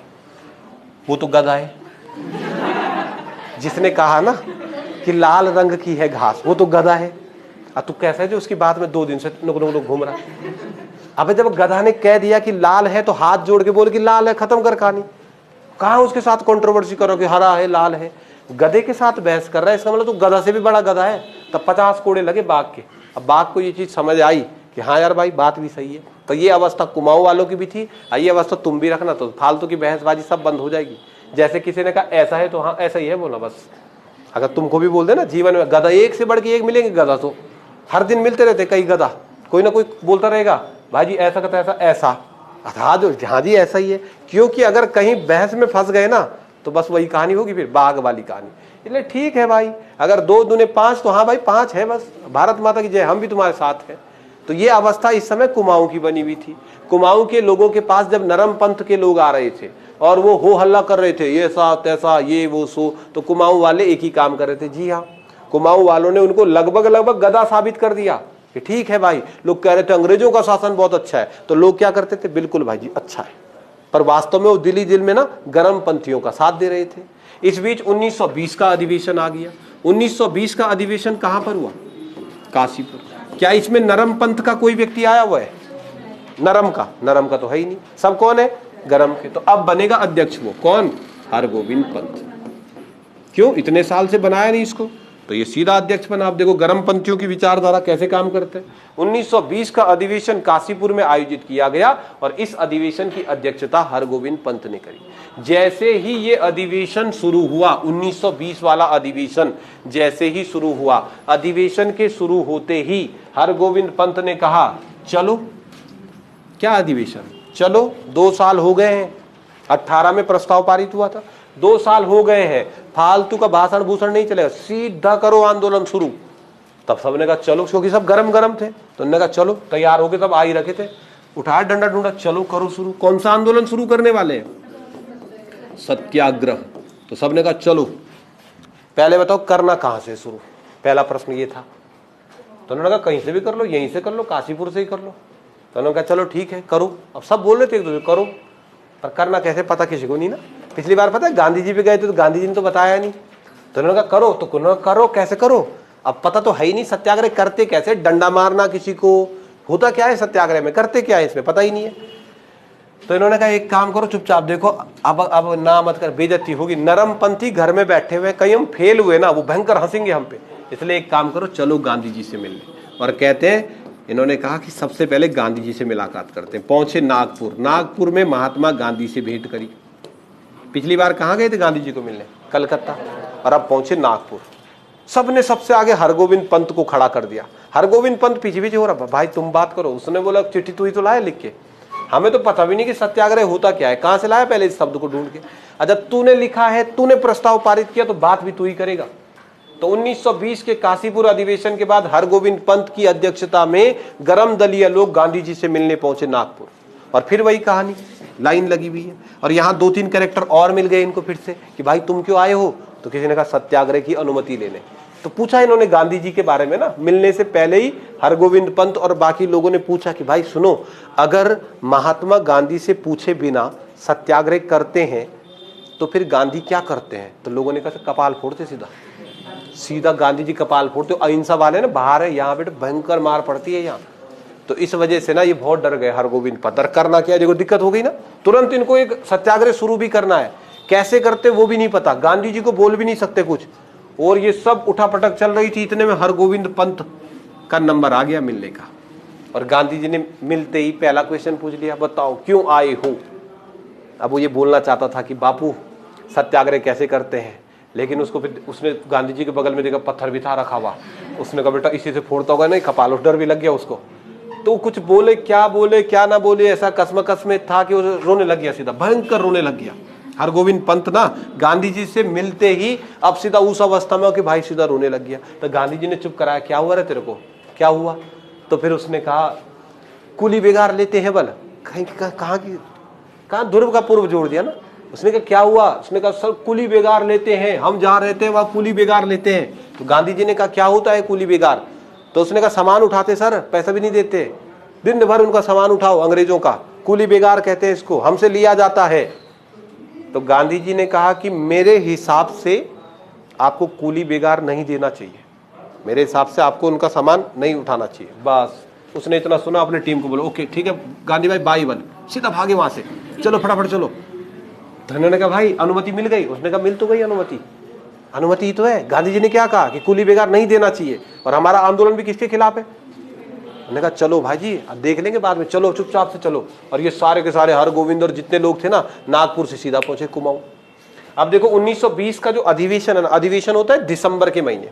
वो तो गधा है, जिसने कहा ना कि लाल रंग की है घास, वो तो गधा है। अब तू कैसा है जो उसकी बात में 2 दिन से नुक नुक नुक घूम रहा है। अबे जब गधा ने कह दिया कि लाल है तो हाथ जोड़ के बोल कि लाल है, खत्म कर कहानी। कहाँ उसके साथ कंट्रोवर्सी करो कि हरा है लाल है। गधे के साथ बहस कर रहा है, इसका मतलब तो गधा से भी बड़ा गधा है। तब 50 कोड़े लगे बाघ के। अब बाघ को ये चीज समझ आई कि हाँ यार भाई बात भी सही है। तो ये अवस्था कुमाऊं वालों की भी थी, ये अवस्था तुम भी रखना, तो फालतू की बहसबाजी सब बंद हो जाएगी। जैसे किसी ने कहा ऐसा है तो हाँ ऐसा ही है बोला बस। अगर तुमको भी बोल दे ना जीवन में गधा एक से बढ़ के एक मिलेंगे, गधा तो हर दिन मिलते रहते कई गधा, कोई ना कोई बोलता रहेगा भाई जी ऐसा कहता ऐसा ऐसा, हाँ जो हाँ जी ऐसा ही है। क्योंकि अगर कहीं बहस में फंस गए ना तो बस वही कहानी होगी, फिर बाघ वाली कहानी। इसलिए ठीक है भाई, अगर 2 दूने 5 तो हाँ भाई 5 है बस, भारत माता की जय, हम भी तुम्हारे साथ हैं। तो ये अवस्था इस समय कुमाऊं की बनी हुई थी। कुमाऊं के लोगों के पास जब नरम पंथ के लोग आ रहे थे और वो हो हल्ला कर रहे थे ये सा तैसा ये वो सो, तो कुमाऊं वाले एक ही काम कर रहे थे। जी हाँ, कुमाऊं वालों ने उनको लगभग गधा साबित कर दिया कि ठीक है भाई। लोग कह रहे थे अंग्रेजों का शासन बहुत अच्छा है, तो लोग क्या करते थे बिल्कुल भाई जी अच्छा है, पर वास्तव में वो दिल में ना गरम पंथियों का साथ दे रहे थे। इस बीच 1920 का अधिवेशन आ गया। 1920 का अधिवेशन कहां पर हुआ? काशीपुर। क्या इसमें नरम पंथ का कोई व्यक्ति आया हुआ है? नरम का तो है ही नहीं, सब कौन है? गरम के। तो अब बनेगा अध्यक्ष वो कौन? हरगोविंद पंत। क्यों इतने साल से बनाया नहीं इसको, तो ये सीधा अध्यक्ष बना। आप देखो गरम पंथियों की विचारधारा कैसे काम करते हैं। 1920 का अधिवेशन काशीपुर में आयोजित किया गया और इस अधिवेशन की अध्यक्षता हरगोविंद पंत ने करी। जैसे ही ये अधिवेशन शुरू हुआ, 1920 वाला अधिवेशन जैसे ही शुरू हुआ, अधिवेशन के शुरू होते ही हरगोविंद पंत ने कहा चलो, क्या अधिवेशन, चलो 2 साल हो गए हैं, 18 में प्रस्ताव पारित हुआ था, 2 साल हो गए हैं, फालतू का भाषण भूषण नहीं चलेगा, सीधा करो आंदोलन शुरू। तब सबने कहा चलो, क्योंकि सब गरम थे, तो उन्होंने कहा चलो, तैयार हो गए, तब आ ही रखे थे, उठाया डंडा ढूंढा, चलो करो शुरू। कौन सा आंदोलन शुरू करने वाले हैं? सत्याग्रह। तो सबने कहा चलो, पहले बताओ करना कहां से शुरू, पहला प्रश्न ये था। तो उन्होंने कहा कहीं से भी कर लो, यहीं से कर लो, काशीपुर से ही कर लो। तो उन्होंने कहा चलो ठीक है करो। अब सब बोल रहे थे एक दूसरे करो, पर करना कैसे पता किसी को नहीं ना। पिछली बार पता है गांधी जी पे गए थे तो गांधी जी ने तो बताया नहीं, तो उन्होंने कहा करो, तो उन्होंने करो कैसे करो, अब पता तो है ही नहीं सत्याग्रह करते कैसे, डंडा मारना किसी को, होता क्या है सत्याग्रह में, करते क्या है इसमें पता ही नहीं है। तो इन्होंने कहा एक काम करो चुपचाप देखो, अब ना मत कर, बेइज्जती होगी, नरम पंथी घर में बैठे हुए, कहीं हम फेल हुए ना वो भयंकर हंसेंगे हम पे, इसलिए एक काम करो चलो गांधी जी से मिलने। और कहते हैं इन्होंने कहा कि सबसे पहले गांधी जी से मुलाकात करते हैं। पहुंचे नागपुर, नागपुर में महात्मा गांधी से भेंट करी। पिछली बार कहाँ गए थे गांधी जी को मिलने? कलकत्ता। और अब पहुंचे नागपुर। सबने सबसे आगे हरगोविंद पंत को खड़ा कर दिया। हरगोविंद पंत पीछे हो रहा, भाई तुम बात करो। उसने बोला चिट्ठी तू ही तो लाया लिख के, हमें तो पता भी नहीं कि सत्याग्रह होता क्या है, कहां से लाया पहले इस शब्द को ढूंढ के। अच्छा तूने लिखा है, तूने प्रस्ताव पारित किया, तो बात भी तू ही करेगा। तो 1920 के काशीपुर अधिवेशन के बाद हरगोविंद पंत की अध्यक्षता में गरम दलीय लोग गांधी जी से मिलने पहुंचे नागपुर। और फिर वही कहानी, लाइन लगी हुई है। और यहाँ 2-3 कैरेक्टर और मिल गए इनको फिर से कि भाई तुम क्यों आए हो, तो किसी ने कहा सत्याग्रह की अनुमति लेने। तो पूछा इन्होंने गांधी जी के बारे में ना, मिलने से पहले ही हरगोविंद पंत और बाकी लोगों ने पूछा कि भाई सुनो, अगर महात्मा गांधी से पूछे बिना सत्याग्रह करते हैं तो फिर गांधी क्या करते हैं? तो लोगों ने कहा कपाल फोड़ते, सीधा गांधी जी कपाल फोड़ते। अहिंसा वाले ना बाहर है, यहाँ बेटे भयंकर मार पड़ती है यहाँ। तो इस वजह से ना ये बहुत डर गए हरगोविंद पंत। करना क्या, देखो दिक्कत हो गई ना, तुरंत इनको एक सत्याग्रह शुरू भी करना है, कैसे करते वो भी नहीं पता, गांधी जी को बोल भी नहीं सकते कुछ, और ये सब उठापटक चल रही थी। इतने में हरगोविंद पंत का नंबर आ गया मिलने का, और गांधी जी ने मिलते ही पहला क्वेश्चन पूछ लिया, बताओ क्यों आए हो। अब वो ये बोलना चाहता था कि बापू सत्याग्रह कैसे करते हैं, लेकिन उसको फिर उसने गांधी जी के बगल में देखा पत्थर भी था रखा हुआ, उसने कहा बेटा इसी से फोड़ता होगा नहीं कपाल, डर भी लग गया उसको। तो कुछ बोले क्या ना बोले, ऐसा कसमकस में था कि वो रोने लग गया, सीधा भयंकर रोने लग गया हरगोविंद पंत ना। गांधी जी से मिलते ही अब सीधा उस अवस्था में हो कि भाई सीधा रोने लग गया। तो गांधी जी ने चुप कराया, क्या हुआ रे तेरे को, क्या हुआ? तो फिर उसने कहा कुली बेगार लेते हैं बल, कहाँ ध्रुव का पूर्व जोड़ दिया ना। उसने कहा क्या हुआ? उसने कहा सर कुली बेगार लेते हैं, हम जहाँ रहते हैं वहाँ कुली बेगार लेते हैं। तो गांधी जी ने कहा क्या होता है कुली बेगार? तो उसने कहा सामान उठाते सर, पैसा भी नहीं देते, दिन भर उनका सामान उठाओ अंग्रेजों का, कुली बेगार कहते हैं इसको, हमसे लिया जाता है। तो गांधी जी ने कहा कि मेरे हिसाब से आपको कूली बेगार नहीं देना चाहिए, मेरे हिसाब से आपको उनका सामान नहीं उठाना चाहिए। बस उसने इतना सुना, अपने टीम को बोला ओके ठीक है गांधी भाई बाई वन, सीधा भागे वहां से, चलो फटाफट चलो। धन्य ने कहा भाई अनुमति मिल गई? उसने कहा मिल तो गई अनुमति, अनुमति ही तो है। गांधी जी ने क्या कहा कि कूली बेगार नहीं देना चाहिए, और हमारा आंदोलन भी किसके खिलाफ है? उन्होंने कहा चलो भाई जी अब देख लेंगे बाद में, चलो चुपचाप से चलो। और ये सारे के सारे हरगोविंद और जितने लोग थे ना, नागपुर से सीधा पहुंचे कुमाऊं। अब देखो 1920 का जो अधिवेशन है, अधिवेशन होता है दिसंबर के महीने।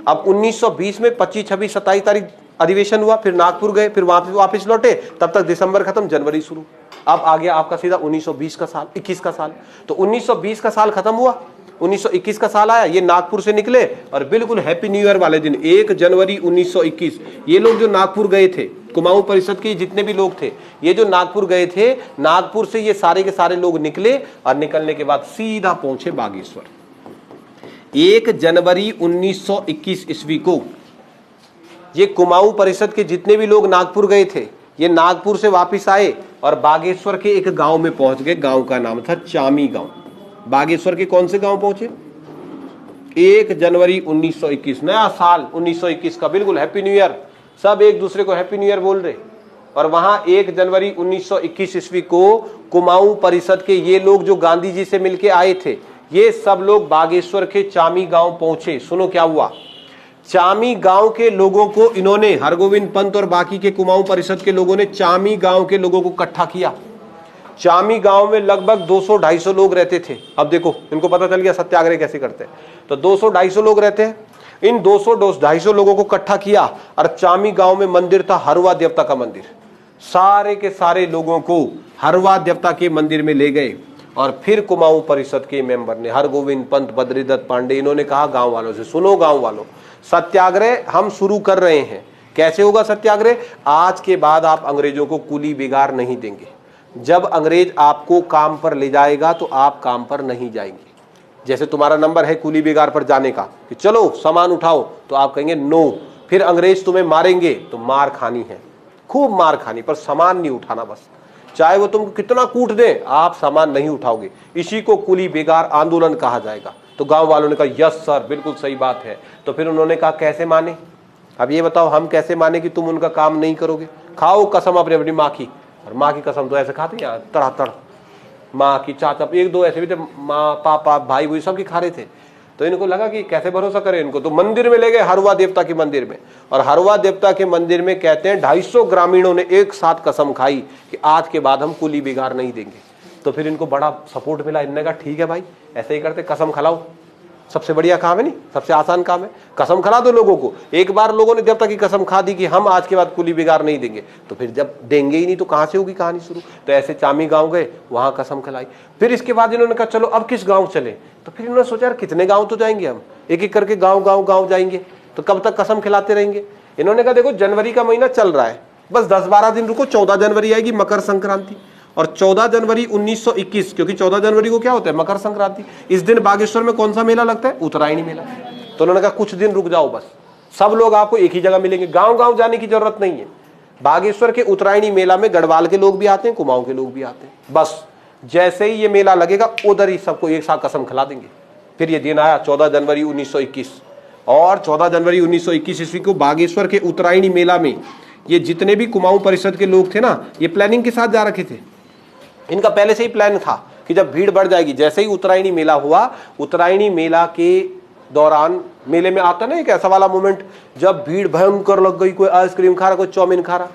अब 1920 में 25, 26, 27 तारीख अधिवेशन हुआ, फिर नागपुर गए, फिर वहां वापस लौटे, तब तक दिसंबर खत्म, जनवरी शुरू। अब आ गया आपका सीधा 1920 का साल, 21 का साल। तो 1920 का साल खत्म हुआ, 1921 का साल आया, ये नागपुर से निकले और बिल्कुल हैप्पी न्यू ईयर वाले दिन 1 जनवरी 1921 ये लोग जो नागपुर गए थे, कुमाऊं परिषद के जितने भी लोग थे, ये जो नागपुर गए थे, नागपुर से ये सारे के सारे लोग निकले और निकलने के बाद सीधा पहुंचे बागेश्वर। 1 जनवरी 1921 ईस्वी को ये कुमाऊं परिषद के जितने भी लोग नागपुर गए थे, ये नागपुर से वापस आए और बागेश्वर के एक गांव में पहुंच गए। गांव का नाम था चामी गांव। बागेश्वर के कौन से गांव पहुंचे? 1 जनवरी 1921, नया साल 1921 का, बिल्कुल हैप्पी न्यू ईयर, सब एक दूसरे को हैप्पी न्यू ईयर बोल रहे। और वहां 1 जनवरी 1921 ईस्वी को कुमाऊं परिषद के ये लोग जो गांधी जी से मिलके आए थे, ये सब लोग बागेश्वर के चामी गांव पहुंचे। सुनो क्या हुआ, चामी गांव के लोगों को इन्होंने, हरगोविंद पंत और बाकी के कुमाऊं परिषद के लोगों ने चामी गांव के लोगों को इकट्ठा किया। चामी गांव में लगभग 200-250 लोग रहते थे। अब देखो इनको पता चल गया सत्याग्रह कैसे करते हैं, तो 200-250 लोग रहते हैं। इन 200-250 लोगों को इकट्ठा किया और चामी गांव में मंदिर था, हरवा देवता का मंदिर। सारे के सारे लोगों को हरवा देवता के मंदिर में ले गए और फिर कुमाऊं परिषद के मेंबर ने, हरगोविंद पंत, बद्रीदत्त पांडे, इन्होंने कहा गांव वालों से, सुनो गांव वालों, सत्याग्रह हम शुरू कर रहे हैं। कैसे होगा सत्याग्रह? आज के बाद आप अंग्रेजों को कूली बेगार नहीं देंगे। जब अंग्रेज आपको काम पर ले जाएगा तो आप काम पर नहीं जाएंगे। जैसे तुम्हारा नंबर है कूली बेगार पर जाने का कि चलो सामान उठाओ, तो आप कहेंगे नो। फिर अंग्रेज तुम्हें मारेंगे तो मार खानी है, खूब मार खानी, पर सामान नहीं उठाना बस। चाहे वो तुमको कितना कूट दे, आप सामान नहीं उठाओगे। इसी को कूली बेगार आंदोलन कहा जाएगा। तो गांव वालों ने कहा यस सर, बिल्कुल सही बात है। तो फिर उन्होंने कहा कैसे माने? अब ये बताओ हम कैसे माने कि तुम उनका काम नहीं करोगे? खाओ कसम अपनी अपनी माँ की। और माँ की कसम तो ऐसे खाते हैं तड़ातड़, माँ की, चाचा, एक दो ऐसे भी थे, माँ पापा भाई भाई सबकी खा रहे थे। तो इनको लगा कि कैसे भरोसा करें इनको, तो मंदिर में ले गए, हरवा देवता के मंदिर में। और हरवा देवता के मंदिर में कहते हैं 250 ग्रामीणों ने एक साथ कसम खाई कि आज के बाद हम कूली बेगार नहीं देंगे। तो फिर इनको बड़ा सपोर्ट मिला। इन्होंने कहा ठीक है भाई, ऐसे ही करते, कसम खिलाओ, सबसे बढ़िया काम है, नहीं सबसे आसान काम है, कसम खिला दो लोगों को। एक बार लोगों ने देवता की कसम खा दी कि हम आज के बाद कूली बेगार नहीं देंगे, तो फिर जब देंगे ही नहीं तो कहां से होगी कहानी शुरू। तो ऐसे चामी गांव गए, वहां कसम खिलाई। फिर इसके बाद इन्होंने कहा चलो अब किस गांव चले। तो फिर इन्होंने सोचा यार कितने गांव तो जाएंगे हम, एक एक करके गांव गांव गांव जाएंगे, तो कब तक कसम खिलाते रहेंगे। इन्होंने कहा देखो जनवरी का महीना चल रहा है, बस 10-12 दिन रुको, 14 जनवरी आएगी मकर संक्रांति। और 14 जनवरी 1921, क्योंकि 14 जनवरी को क्या होता है, मकर संक्रांति। इस दिन बागेश्वर में कौन सा मेला लगता है, उत्तरायणी मेला। तो उन्होंने कहा कुछ दिन रुक जाओ, बस सब लोग आपको एक ही जगह मिलेंगे, गांव गांव जाने की जरूरत नहीं है। बागेश्वर के उत्तरायणी मेला में गढ़वाल के लोग भी आते हैं, कुमाऊं के लोग भी आते हैं। बस जैसे ही ये मेला लगेगा उधर ही सबको एक साथ कसम खिला देंगे। फिर ये दिन आया 14 जनवरी 1921। और 14 जनवरी 1921 ईस्वी को बागेश्वर के उत्तरायणी मेला में ये जितने भी कुमाऊं परिषद के लोग थे ना, ये प्लानिंग के साथ जा रखे थे। इनका पहले से ही प्लान था कि जब भीड़ बढ़ जाएगी, जैसे ही उत्तरायणी मेला हुआ, उत्तरायणी मेला के दौरान मेले में आता ना एक ऐसा वाला मोमेंट जब भीड़ भयंकर लग गई, कोई आइसक्रीम खा रहा, कोई चाउमीन खा रहा।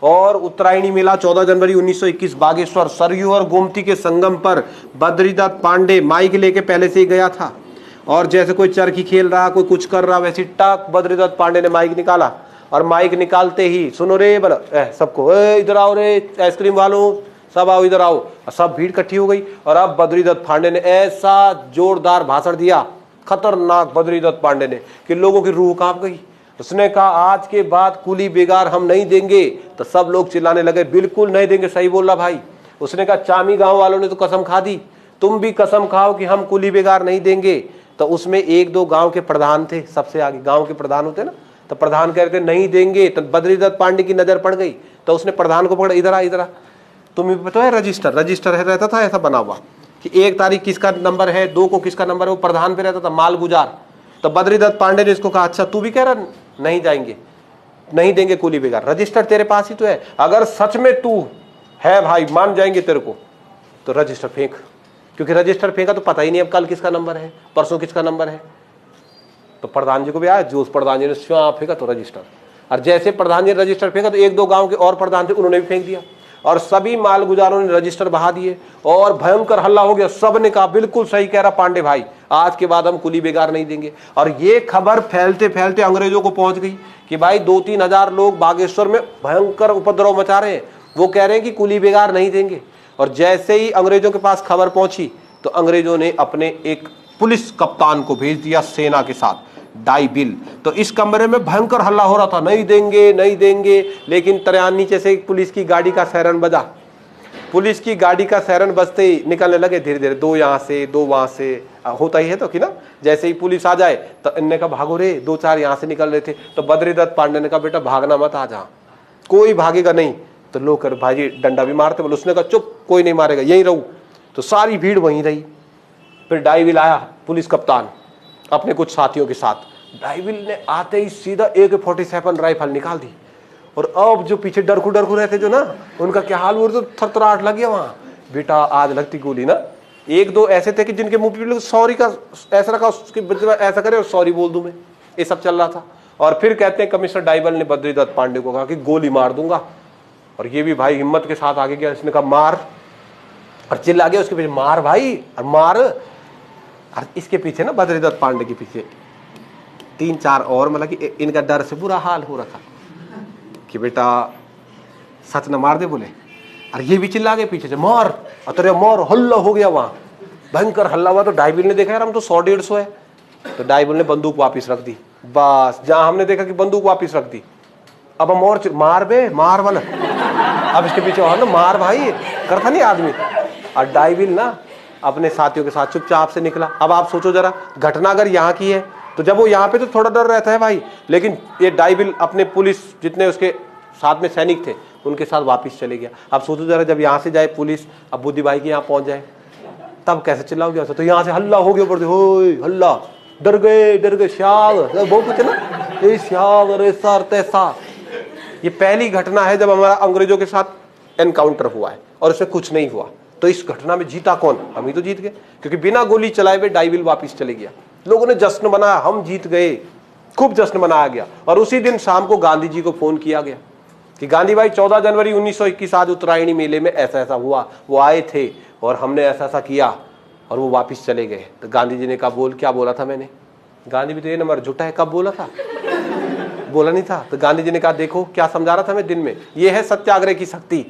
और उत्तरायणी मेला 14 जनवरी 1921 बागेश्वर सरयू और गोमती के संगम पर बद्रीदत्त पांडे माइक लेके पहले से ही गया था। और जैसे कोई चरखी खेल रहा, कोई कुछ कर रहा, वैसे टाक बद्रीदत्त पांडे ने माइक निकाला। और माइक निकालते ही सुनो रे बोला सबको, इधर आओ रे आइसक्रीम वालों, सब आओ इधर आओ। सब भीड़ इकट्ठी हो गई। और अब बद्रीदत्त पांडे ने ऐसा जोरदार भाषण दिया, खतरनाक बद्रीदत्त पांडे ने, कि लोगों की रूह कांप गई। उसने कहा आज के बाद कूली बेगार हम नहीं देंगे। तो सब लोग चिल्लाने लगे बिल्कुल नहीं देंगे, सही बोल रहा भाई। उसने कहा चामी गांव वालों ने तो कसम खा दी, तुम भी कसम खाओ कि हम कूली बेगार नहीं देंगे। तो उसमें 1-2 गांव के प्रधान थे, सबसे आगे गांव के प्रधान होते ना, तो प्रधान कह रहे थे नहीं देंगे। तो बद्रीदत्त पांडे की नजर पड़ गई, तो उसने प्रधान को पकड़ा, इधर आ इधर आ। तुम्हें पता है रजिस्टर रहता था ऐसा बना हुआ कि 1 तारीख किसका नंबर है, 2 को किसका नंबर है, वो प्रधान पे रहता था मालगुजार। तो बद्रीदत्त पांडे ने इसको कहा अच्छा तू भी कह रहा नहीं जाएंगे, नहीं देंगे कूली बेगार, रजिस्टर तेरे पास ही तो है, अगर सच में तू है भाई मान जाएंगे तेरे को, तो रजिस्टर फेंक, क्योंकि रजिस्टर फेंका तो पता ही नहीं अब कल किसका नंबर है, परसों किसका नंबर है। तो प्रधान जी को भी आया, जो उस प्रधान जी ने फेंका तो रजिस्टर, और जैसे प्रधान जी ने रजिस्टर फेंका तो 1-2 गांव के और प्रधान थे उन्होंने भी फेंक दिया, और सभी मालगुजारों ने रजिस्टर बहा दिए और भयंकर हल्ला हो गया। सब ने कहा बिल्कुल सही कह रहा पांडे भाई, आज के बाद हम कुली बेगार नहीं देंगे। और ये खबर फैलते फैलते अंग्रेजों को पहुंच गई कि भाई 2-3 हजार लोग बागेश्वर में भयंकर उपद्रव मचा रहे हैं, वो कह रहे हैं कि कुली बेगार नहीं देंगे। और जैसे ही अंग्रेजों के पास खबर पहुंची तो अंग्रेजों ने अपने एक पुलिस कप्तान को भेज दिया सेना के साथ, डाइबिल। तो इस कमरे में भयंकर हल्ला हो रहा था, नहीं देंगे नहीं देंगे, लेकिन तरान नीचे से एक पुलिस की गाड़ी का सायरन बजा। पुलिस की गाड़ी का सायरन बजते ही निकलने लगे धीरे धीरे, 2 यहाँ से 2 वहां से, होता ही है तो कि ना, जैसे ही पुलिस आ जाए तो इनने कहा भागो रे, 2-4 यहाँ से निकल रहे थे। तो बद्रीदत्त पांडे ने कहा बेटा भागना मत, आ जा, कोई भागेगा नहीं। तो लोग कर भाई डंडा भी मारते, बोले, उसने कहा चुप, कोई नहीं मारेगा, यहीं रहूं। तो सारी भीड़ वहीं रही। फिर डाइविल आया पुलिस कप्तान अपने कुछ साथियों के साथ, डाइविल ने आते ही सीधा AK-47 राइफल निकाल दी। और अब जो पीछे डरकू रहते जो ना, उनका क्या हाल हुआ, तो थरथराहट लग गया वहां, बेटा आज लगती गोली ना। 1-2 ऐसे थे कि जिनके मुंह पे सॉरी का ऐसा रखा, उसके बदले ऐसा करे और सॉरी बोल दूं मैं, ये सब चल रहा था। और फिर कहते हैं कमिश्नर डाइविल ने बद्रीदत्त पांडे को कहा कि गोली मार दूंगा, और ये भी भाई हिम्मत के साथ आगे गया, इसने कहा मार, और चिल्ला गया उसके पीछे मार भाई, और मार। और इसके पीछे ना बद्रीदत्त पांडे के पीछे 3-4 और, मतलब कि इनका डर से बुरा हाल हो रखा कि बेटा सच न मार दे बोले। और ये भी चिल्ला गए पीछे से मार, अतरे मार, हल्ला हो गया वहां, भयंकर हल्ला हुआ। तो डाइविल ने देखा यार हम तो 100-150 है, तो डाइविल ने बंदूक वापिस रख दी। बस जहां हमने देखा कि बंदूक वापिस रख दी, अब हम और मार बे मार वाला, अब इसके पीछे और ना मार भाई, करता नहीं आदमी। और डाइविल ना अपने साथियों के साथ चुपचाप से निकला। अब आप सोचो जरा, घटना अगर यहाँ की है तो जब वो यहाँ पे तो थोड़ा डर रहता है भाई, लेकिन ये डाइविल अपने पुलिस जितने उसके साथ में सैनिक थे उनके साथ वापस चले गया। अब सोचो जरा, जब यहाँ से जाए पुलिस, अब बुद्धि भाई के यहाँ पहुंच जाए, तब कैसे चिल्लाओगे। तो यहाँ से हल्ला हो गया, पड़ते हो हल्ला, डर गए श्याल, बहुत कुछ है ना, ये श्याल अरे सर तैसा। ये पहली घटना है जब हमारा अंग्रेजों के साथ एनकाउंटर हुआ है और उससे कुछ नहीं हुआ। तो इस घटना में जीता कौन, हम ही तो जीत गए, क्योंकि बिना गोली चलाए हुए डाइविल वापस चले गया। लोगों ने जश्न मनाया, हम जीत गए, खूब जश्न मनाया गया। और उसी दिन शाम को गांधी जी को फोन किया गया कि गांधी भाई 14 जनवरी 1921 आज उत्तरायणी मेले में ऐसा ऐसा हुआ, वो आए थे और हमने ऐसा ऐसा किया और वो वापस चले गए। तो गांधी जी ने कहा बोल, क्या बोला था मैंने। गांधी भी तो ये नंबर झूठा है, कब बोला था, बोला नहीं था। तो गांधी जी ने कहा देखो क्या समझा रहा था मैं दिन में, ये है सत्याग्रह की शक्ति।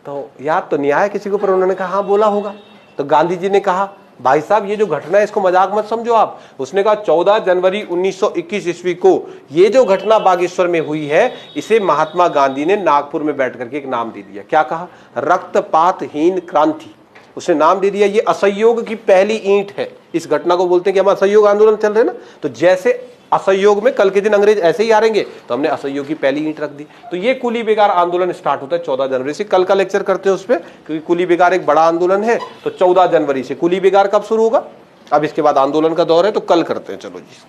तो याद तो नहीं आया किसी को, पर उन्होंने कहा हाँ बोला होगा। तो गांधी जी ने कहा भाई साहब ये जो घटना है इसको मजाक मत समझो आप। उसने कहा 14 जनवरी 1921 ईस्वी को ये जो घटना बागेश्वर में हुई है, इसे महात्मा गांधी ने नागपुर में बैठ करके एक नाम दे दिया। क्या कहा, रक्तपातहीन क्रांति। उसने नाम दे दिया, ये असहयोग की पहली ईंट है। इस घटना को बोलते हैं कि हम असहयोग आंदोलन चल रहे हैं ना, तो जैसे असहयोग में कल के दिन अंग्रेज ऐसे ही हारेंगे, तो हमने असहयोग की पहली ईंट रख दी। तो ये कुली बेगार आंदोलन स्टार्ट होता है 14 जनवरी से। कल का लेक्चर करते हैं उस पर, क्योंकि कुली बेगार एक बड़ा आंदोलन है। तो 14 जनवरी से कुली बेगार कब शुरू होगा, अब इसके बाद आंदोलन का दौर है, तो कल करते हैं। चलो जी।